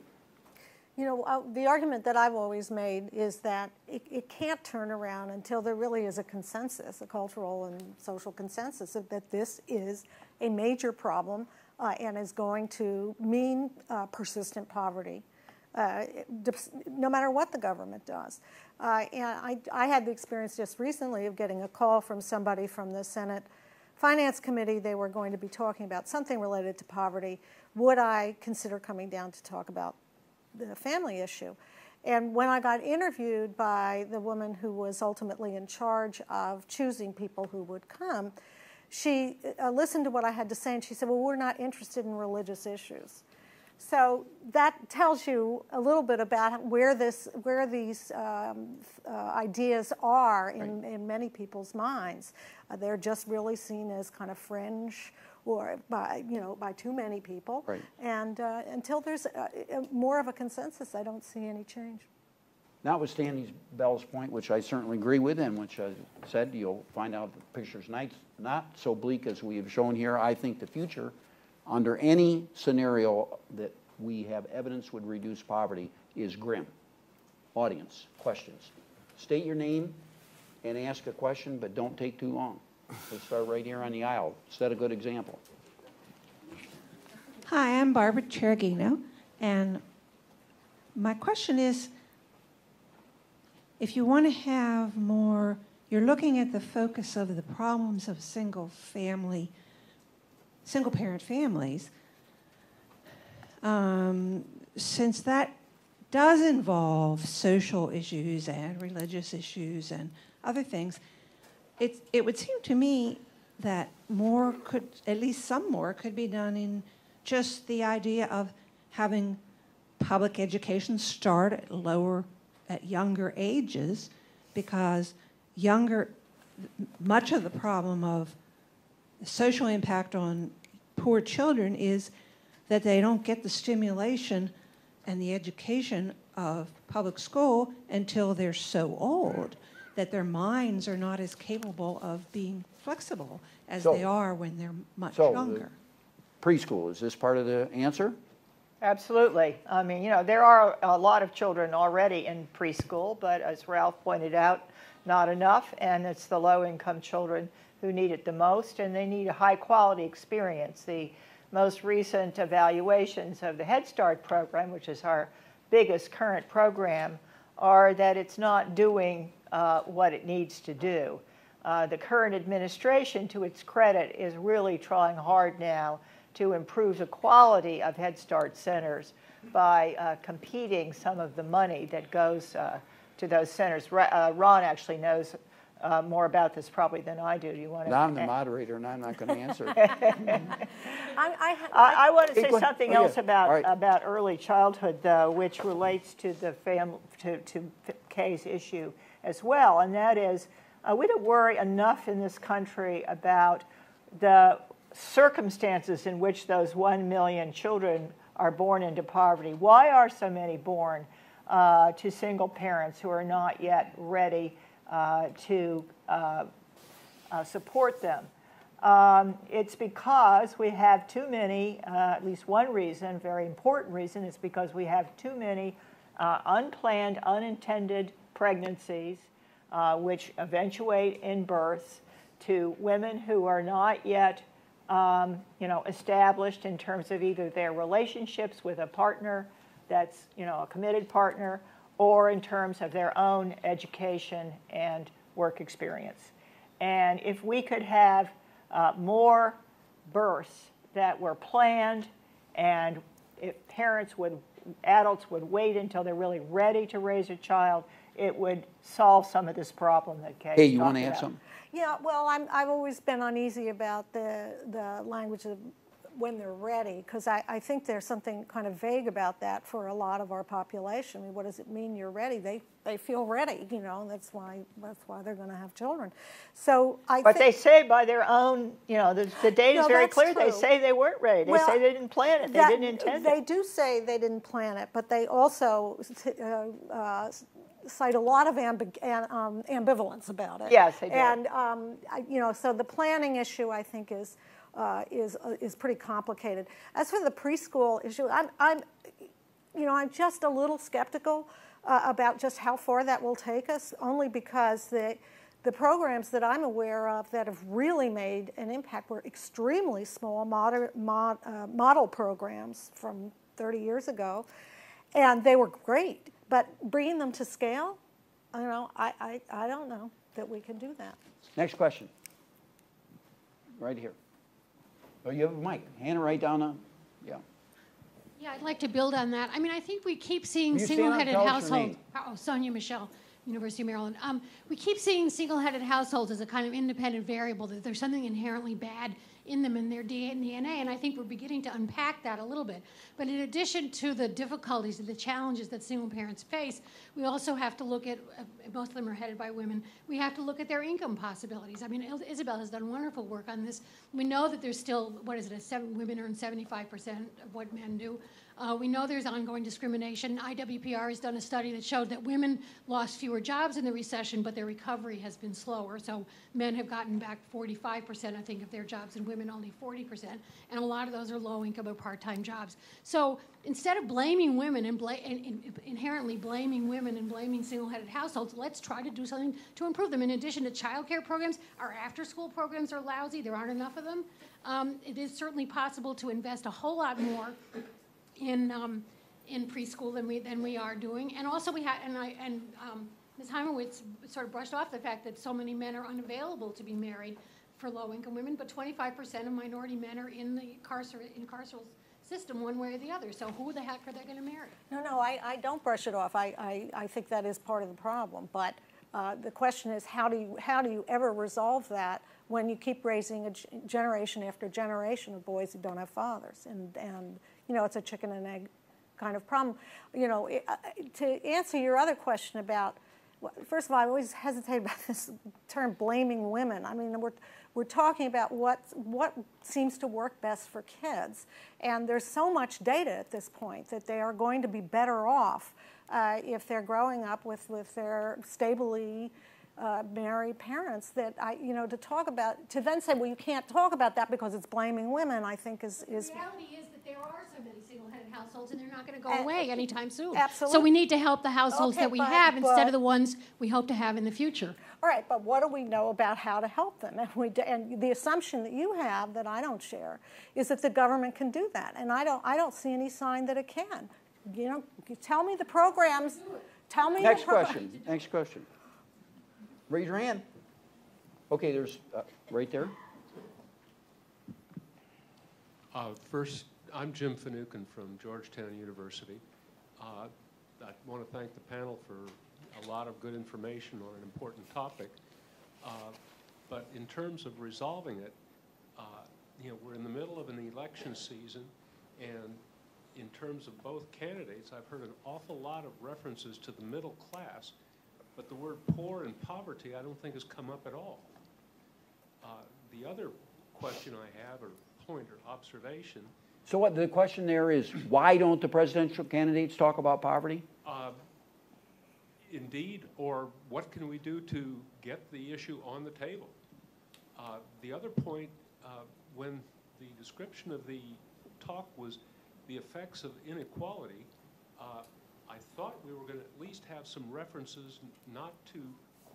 The argument that I've always made is that it can't turn around until there really is a consensus, a cultural and social consensus, that this is a major problem and is going to mean persistent poverty. No matter what the government does. And I had the experience just recently of getting a call from somebody from the Senate Finance Committee. They were going to be talking about something related to poverty. Would I consider coming down to talk about the family issue? And when I got interviewed by the woman who was ultimately in charge of choosing people who would come, she listened to what I had to say, and she said, well, we're not interested in religious issues. So that tells you a little bit about where these ideas are in many people's minds. They're just really seen as kind of fringe, or by too many people.
Right.
And until there's more of a consensus, I don't see any change.
Notwithstanding Bell's point, which I certainly agree with, and which I said, you'll find out the picture's not so bleak as we have shown here. I think the future, under any scenario that we have evidence would reduce poverty, is grim. Audience, questions. State your name and ask a question, but don't take too long. Let's start right here on the aisle. Set a good example.
Hi, I'm Barbara Cheragino, and my question is, if you want to have more, you're looking at the focus of the problems of single-parent families, since that does involve social issues and religious issues and other things, it would seem to me that more could, at least some more, could be done in just the idea of having public education start at younger ages, because much of the problem of social impact on poor children is that they don't get the stimulation and the education of public school until they're so old that their minds are not as capable of being flexible as they are when they're much younger.
Preschool, is this part of the answer?
Absolutely. I mean, you know, there are a lot of children already in preschool, but as Ralph pointed out, not enough, and it's the low-income children who need it the most, and they need a high-quality experience. The most recent evaluations of the Head Start program, which is our biggest current program, are that it's not doing what it needs to do. The current administration, to its credit, is really trying hard now to improve the quality of Head Start centers by competing some of the money that goes to those centers. Ron actually knows more about this probably than I do. Do you want to?
I'm the moderator, and I'm not going to answer.
I want to say something else about early childhood, though, which relates to the to Kay's issue as well, and that is we don't worry enough in this country about the circumstances in which those 1 million children are born into poverty. Why are so many born to single parents who are not yet ready to support them? It's because we have too many, at least one reason, very important reason, is because we have too many unplanned, unintended pregnancies, which eventuate in births, to women who are not yet established in terms of either their relationships with a partner that's, a committed partner, or in terms of their own education and work experience. And if we could have more births that were planned, and if adults would wait until they're really ready to raise a child, it would solve some of this problem that Kay
Hey, you want to add something?
Yeah, well, I've always been uneasy about the language of when they're ready, because I think there's something kind of vague about that for a lot of our population. I mean, what does it mean you're ready? They feel ready, that's why they're going to have children. So
But they say by their own, the data is very clear.
True.
They say they weren't ready. They say they didn't plan it. They didn't intend it.
They do say they didn't plan it, but they also cite a lot of ambivalence about it.
Yes, they do.
And so the planning issue, I think, is pretty complicated. As for the preschool issue, I'm just a little skeptical about just how far that will take us, only because the programs that I'm aware of that have really made an impact were extremely small model programs from 30 years ago, and they were great. But bringing them to scale, I don't know that we can do that.
Next question. Right here. Oh, you have a mic. Hand it right down on. Yeah.
Yeah, I'd like to build on that. I mean, I think we keep seeing
Will you stand up and
single-headed
tell us your
households. Oh, Sonia Michelle, University of Maryland. We keep seeing single-headed households as a kind of independent variable, that there's something inherently bad in them in their DNA, and I think we're beginning to unpack that a little bit. But in addition to the difficulties and the challenges that single parents face, we also have to look at, most of them are headed by women, we have to look at their income possibilities. I mean, Isabel has done wonderful work on this. We know that there's still, women earn 75% of what men do. We know there's ongoing discrimination. IWPR has done a study that showed that women lost fewer jobs in the recession, but their recovery has been slower. So men have gotten back 45%, I think, of their jobs, and women only 40%. And a lot of those are low-income or part-time jobs. So instead of blaming women and inherently blaming women and blaming single-headed households, let's try to do something to improve them. In addition to child care programs, our after-school programs are lousy. There aren't enough of them. It is certainly possible to invest a whole lot more in preschool than we are doing, and also we had Ms. Heimowitz sort of brushed off the fact that so many men are unavailable to be married for low-income women, but 25% of minority men are in the carceral system one way or the other. So who the heck are they going to marry?
No, I don't brush it off. I think that is part of the problem, but the question is how do you ever resolve that when you keep raising a generation after generation of boys who don't have fathers, and you know, it's a chicken and egg kind of problem. You know, to answer your other question about, first of all, I always hesitate about this term blaming women. I mean, we're talking about what seems to work best for kids, and there's so much data at this point that they are going to be better off if they're growing up with their stably married parents. That you know, to then say, well, you can't talk about that because it's blaming women, I think is.
The reality is that there are so many single-headed households, and they're not going to go away anytime soon.
Absolutely.
So we need to help the households that we have instead of the ones we hope to have in the future.
All right, but what do we know about how to help them? And the assumption that you have that I don't share is that the government can do that, and I don't see any sign that it can. You know, tell me the programs. Tell me.
Next question. Next question. Raise your hand. Okay, there's right there.
First, I'm Jim Finucane from Georgetown University. I want to thank the panel for a lot of good information on an important topic. But in terms of resolving it, you know, we're in the middle of an election season, and in terms of both candidates, I've heard an awful lot of references to the middle class, but the word poor and poverty I don't think has come up at all. The other question I have, or point or observation.
So what the question there is, why don't the presidential candidates talk about poverty?
Indeed, or what can we do to get the issue on the table? The other point, when the description of the talk was the effects of inequality, I thought we were going to at least have some references not to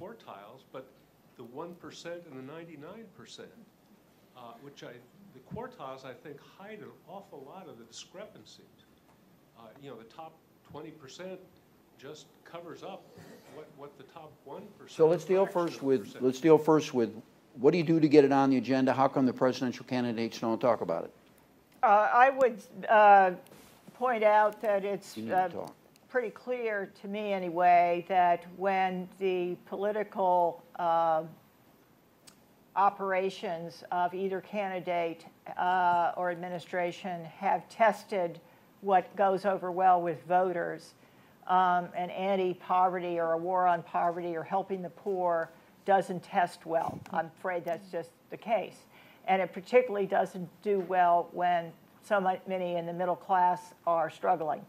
quartiles, but the 1% and the 99%, which the quartiles, I think, hide an awful lot of the discrepancies. You know, the top 20% just covers up what the top 1%.
So let's deal first with what do you do to get it on the agenda? How come the presidential candidates don't talk about it?
I would point out that it's pretty clear to me anyway that when the political operations of either candidate or administration have tested what goes over well with voters, an anti-poverty or a war on poverty or helping the poor doesn't test well. I'm afraid that's just the case. And it particularly doesn't do well when so many in the middle class are struggling.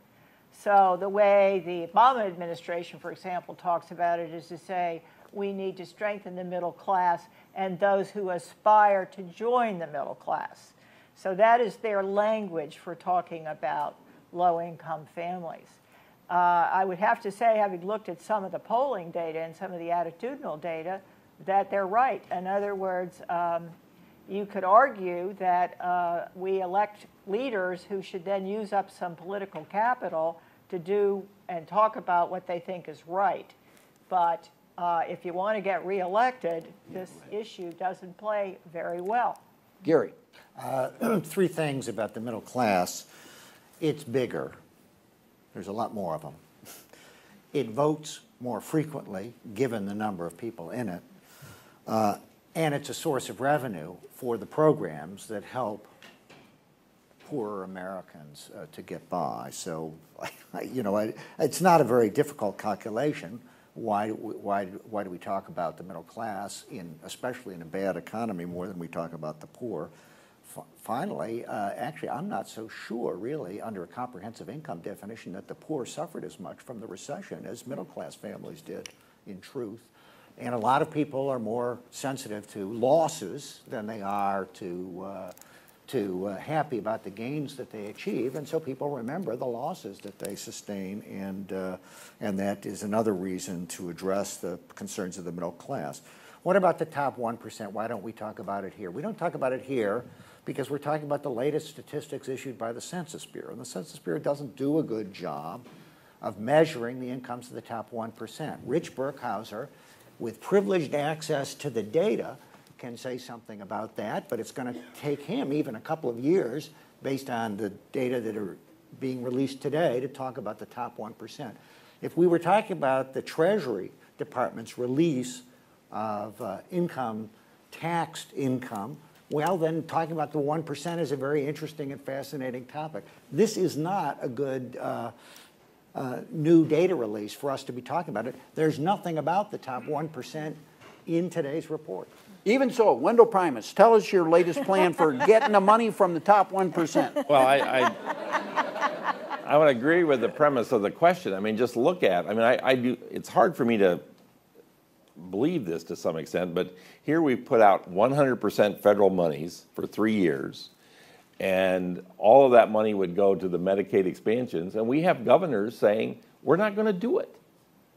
So the way the Obama administration, for example, talks about it is to say we need to strengthen the middle class and those who aspire to join the middle class. So that is their language for talking about low-income families. I would have to say, having looked at some of the polling data and some of the attitudinal data, that they're right. In other words, you could argue that we elect leaders who should then use up some political capital to do and talk about what they think is right. But if you want to get reelected, this issue doesn't play very well.
Gary.
Three things about the middle class. It's bigger. There's a lot more of them. It votes more frequently, given the number of people in it. And it's a source of revenue for the programs that help poorer Americans to get by. So, you know, it's not a very difficult calculation. Why do we talk about the middle class, especially in a bad economy, more than we talk about the poor? finally, actually, I'm not so sure, really, under a comprehensive income definition, that the poor suffered as much from the recession as middle-class families did, in truth. And a lot of people are more sensitive to losses than they are to happy about the gains that they achieve, and so people remember the losses that they sustain, and that is another reason to address the concerns of the middle class. What about the top 1%? Why don't we talk about it here? We don't talk about it here because we're talking about the latest statistics issued by the Census Bureau, and the Census Bureau doesn't do a good job of measuring the incomes of the top 1%. Rich Burkhauser, with privileged access to the data, can say something about that, but it's going to take him even a couple of years, based on the data that are being released today, to talk about the top 1%. If we were talking about the Treasury Department's release of taxed income, well, then talking about the 1% is a very interesting and fascinating topic. This is not a good new data release for us to be talking about it. There's nothing about the top 1% in today's report.
Even so, Wendell Primus, tell us your latest plan for getting the money from the top 1%.
Well, I would agree with the premise of the question. I mean, just look at, I do, it's hard for me to believe this to some extent, but here we've put out 100% federal monies for 3 years, and all of that money would go to the Medicaid expansions, and we have governors saying, we're not going to do it.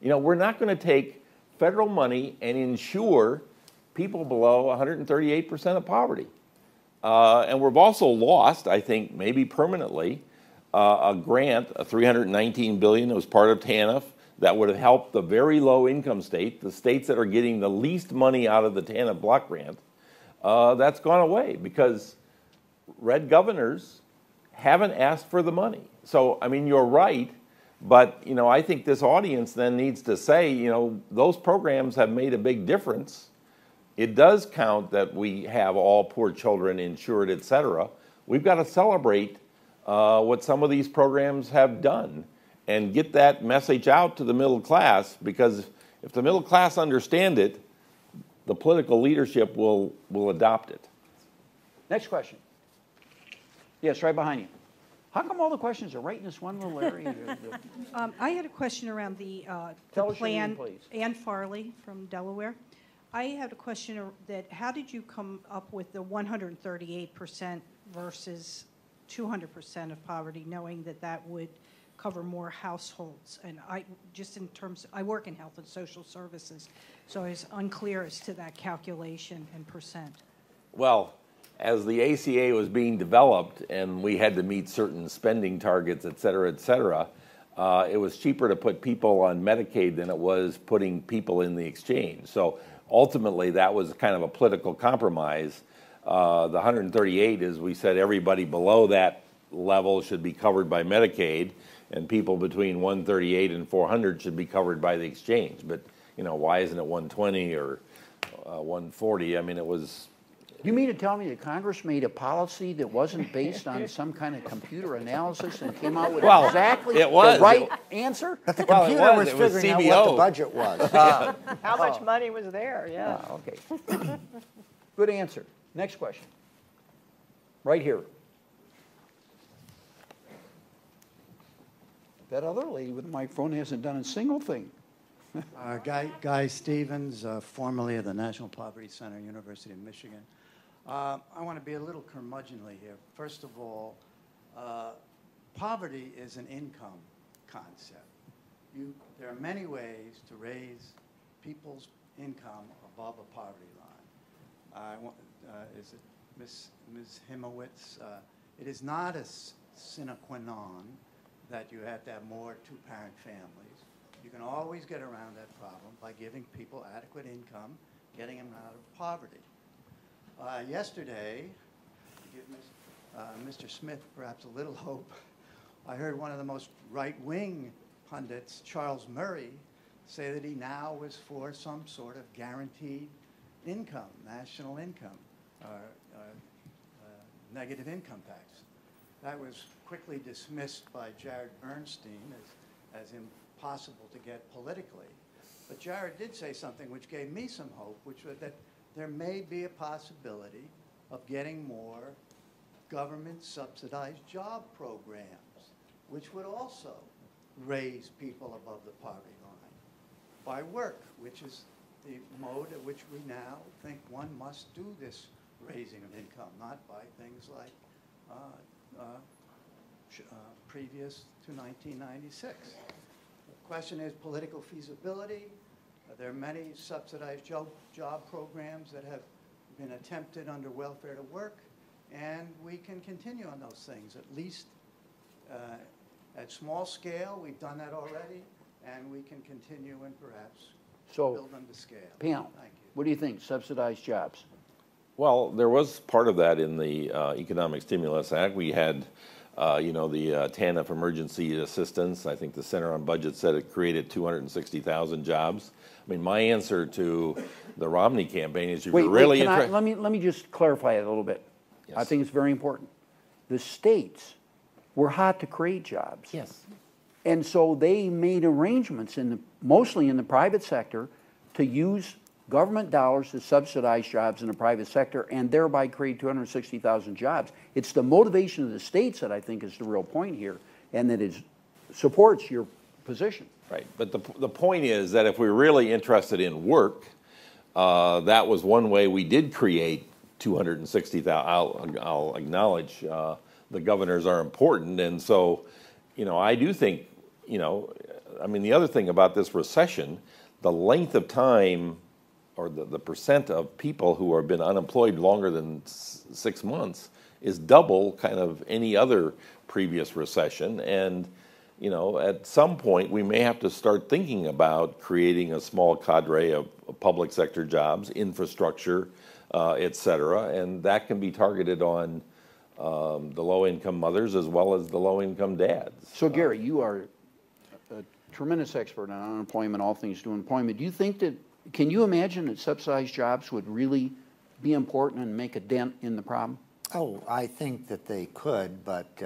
You know, we're not going to take federal money and insure people below 138% of poverty. And we've also lost, I think, maybe permanently, a grant, a $319 billion that was part of TANF, that would have helped the very low income state, the states that are getting the least money out of the TANF block grant. That's gone away because red governors haven't asked for the money. So, I mean, you're right, but, you know, I think this audience then needs to say, you know, those programs have made a big difference. It does count that we have all poor children insured, et cetera. We've got to celebrate what some of these programs have done and get that message out to the middle class, because if the middle class understand it, the political leadership will adopt it.
Next question. Yes, right behind you. How come all the questions are right in this one little area?
I had a question around the plan. Ann Farley from Delaware. I had a question that how did you come up with the 138% versus 200% of poverty, knowing that that would cover more households? And I work in health and social services, so I was unclear as to that calculation and percent.
Well, as the ACA was being developed and we had to meet certain spending targets, et cetera, it was cheaper to put people on Medicaid than it was putting people in the exchange. So ultimately, that was kind of a political compromise. The 138 is, we said everybody below that level should be covered by Medicaid, and people between 138 and 400 should be covered by the exchange. But, you know, why isn't it 120 or 140? I mean, it was...
You mean to tell me that Congress made a policy that wasn't based on some kind of computer analysis and came out with exactly the right answer?
But the computer was figuring out what the budget was.
How much money was there, yeah.
Okay. Good answer. Next question. Right here. That other lady with the microphone hasn't done a single thing.
Guy Stevens, formerly of the National Poverty Center, University of Michigan. I want to be a little curmudgeonly here. First of all, poverty is an income concept. There are many ways to raise people's income above a poverty line. Is it Ms. Himowitz? It is not a sine qua non that you have to have more two-parent families. You can always get around that problem by giving people adequate income, getting them out of poverty. Yesterday, to give Mr. Smith perhaps a little hope, I heard one of the most right-wing pundits, Charles Murray, say that he now was for some sort of guaranteed income, national income, negative income tax. That was quickly dismissed by Jared Bernstein as impossible to get politically. But Jared did say something which gave me some hope, which was that there may be a possibility of getting more government-subsidized job programs, which would also raise people above the poverty line by work, which is the mode at which we now think one must do this raising of income, not by things like previous to 1996. The question is political feasibility. There are many subsidized job programs that have been attempted under welfare to work, and we can continue on those things, at least at small scale. We've done that already, and we can continue and perhaps build them to scale.
Pam, what do you think, subsidized jobs?
Well, there was part of that in the Economic Stimulus Act. We had, the TANF emergency assistance. I think the Center on Budget said it created 260,000 jobs. I mean, my answer to the Romney campaign is, if you're really interested.
Let me just clarify it a little bit. Yes. I think it's very important. The states were hot to create jobs.
Yes.
And so they made arrangements, mostly in the private sector, to use government dollars to subsidize jobs in the private sector and thereby create 260,000 jobs. It's the motivation of the states that I think is the real point here, and that supports your position.
Right, but the point is that if we're really interested in work, that was one way we did create 260,000. I'll acknowledge the governors are important, and so, I do think, the other thing about this recession, the length of time, or the percent of people who have been unemployed longer than 6 months is double kind of any other previous recession. And, at some point we may have to start thinking about creating a small cadre of public sector jobs, infrastructure, et cetera, and that can be targeted on the low-income mothers as well as the low-income dads.
So, Gary, you are a tremendous expert on unemployment, all things to employment. Do you think that, can you imagine that subsidized jobs would really be important and make a dent in the problem?
Oh, I think that they could, but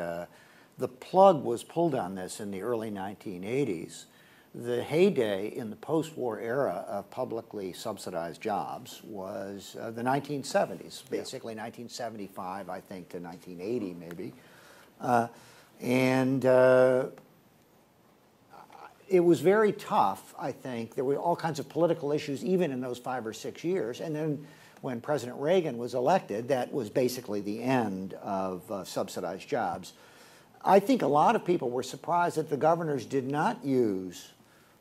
the plug was pulled on this in the early 1980s. The heyday in the post-war era of publicly subsidized jobs was the 1970s, basically 1975, I think, to 1980 maybe. It was very tough, I think. There were all kinds of political issues even in those 5 or 6 years. And then when President Reagan was elected, that was basically the end of subsidized jobs. I think a lot of people were surprised that the governors did not use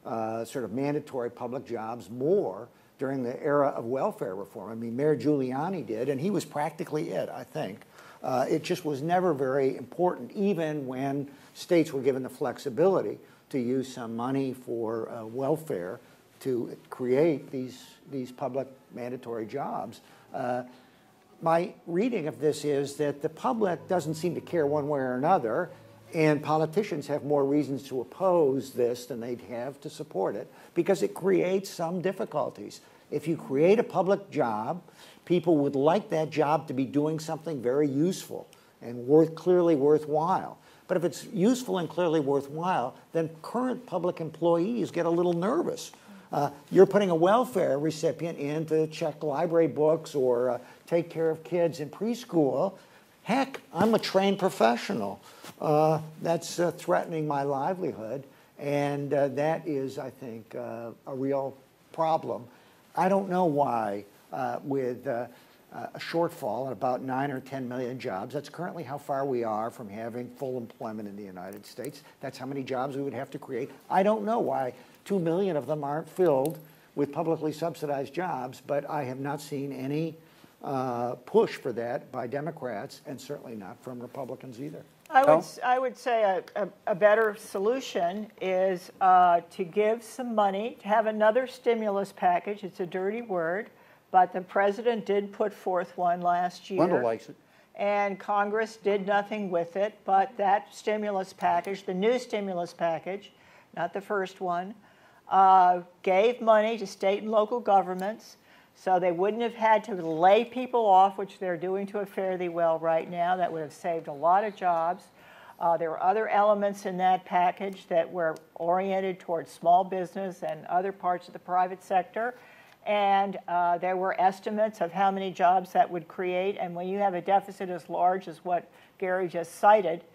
sort of mandatory public jobs more during the era of welfare reform. I mean, Mayor Giuliani did, and he was practically it, I think. It just was never very important, even when states were given the flexibility to use some money for welfare to create these public mandatory jobs. My reading of this is that the public doesn't seem to care one way or another, and politicians have more reasons to oppose this than they'd have to support it, because it creates some difficulties. If you create a public job, people would like that job to be doing something very useful and clearly worthwhile. But if it's useful and clearly worthwhile, then current public employees get a little nervous. You're putting a welfare recipient in to check library books or take care of kids in preschool. Heck, I'm a trained professional. That's threatening my livelihood, and that is, I think, a real problem. I don't know why, with a shortfall at about 9 or 10 million jobs, that's currently how far we are from having full employment in the United States. That's how many jobs we would have to create. I don't know why 2 million of them aren't filled with publicly subsidized jobs, but I have not seen any push for that by Democrats, and certainly not from Republicans either.
I would say a better solution is to give some money, to have another stimulus package. It's a dirty word, but the president did put forth one last year.
Wendell likes it.
And Congress did nothing with it, but that stimulus package, the new stimulus package, not the first one, gave money to state and local governments so they wouldn't have had to lay people off, which they're doing to a fairly well right now. That would have saved a lot of jobs. There were other elements in that package that were oriented towards small business and other parts of the private sector. And there were estimates of how many jobs that would create. And when you have a deficit as large as what Gary just cited,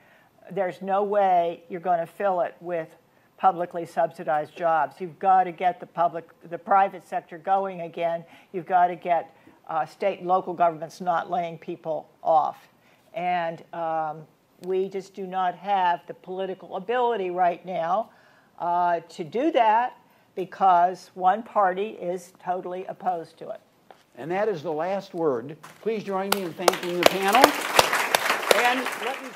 there's no way you're going to fill it with publicly subsidized jobs. You've got to get the private sector going again. You've got to get state and local governments not laying people off. And we just do not have the political ability right now to do that, because one party is totally opposed to it.
And that is the last word. Please join me in thanking the panel. And let me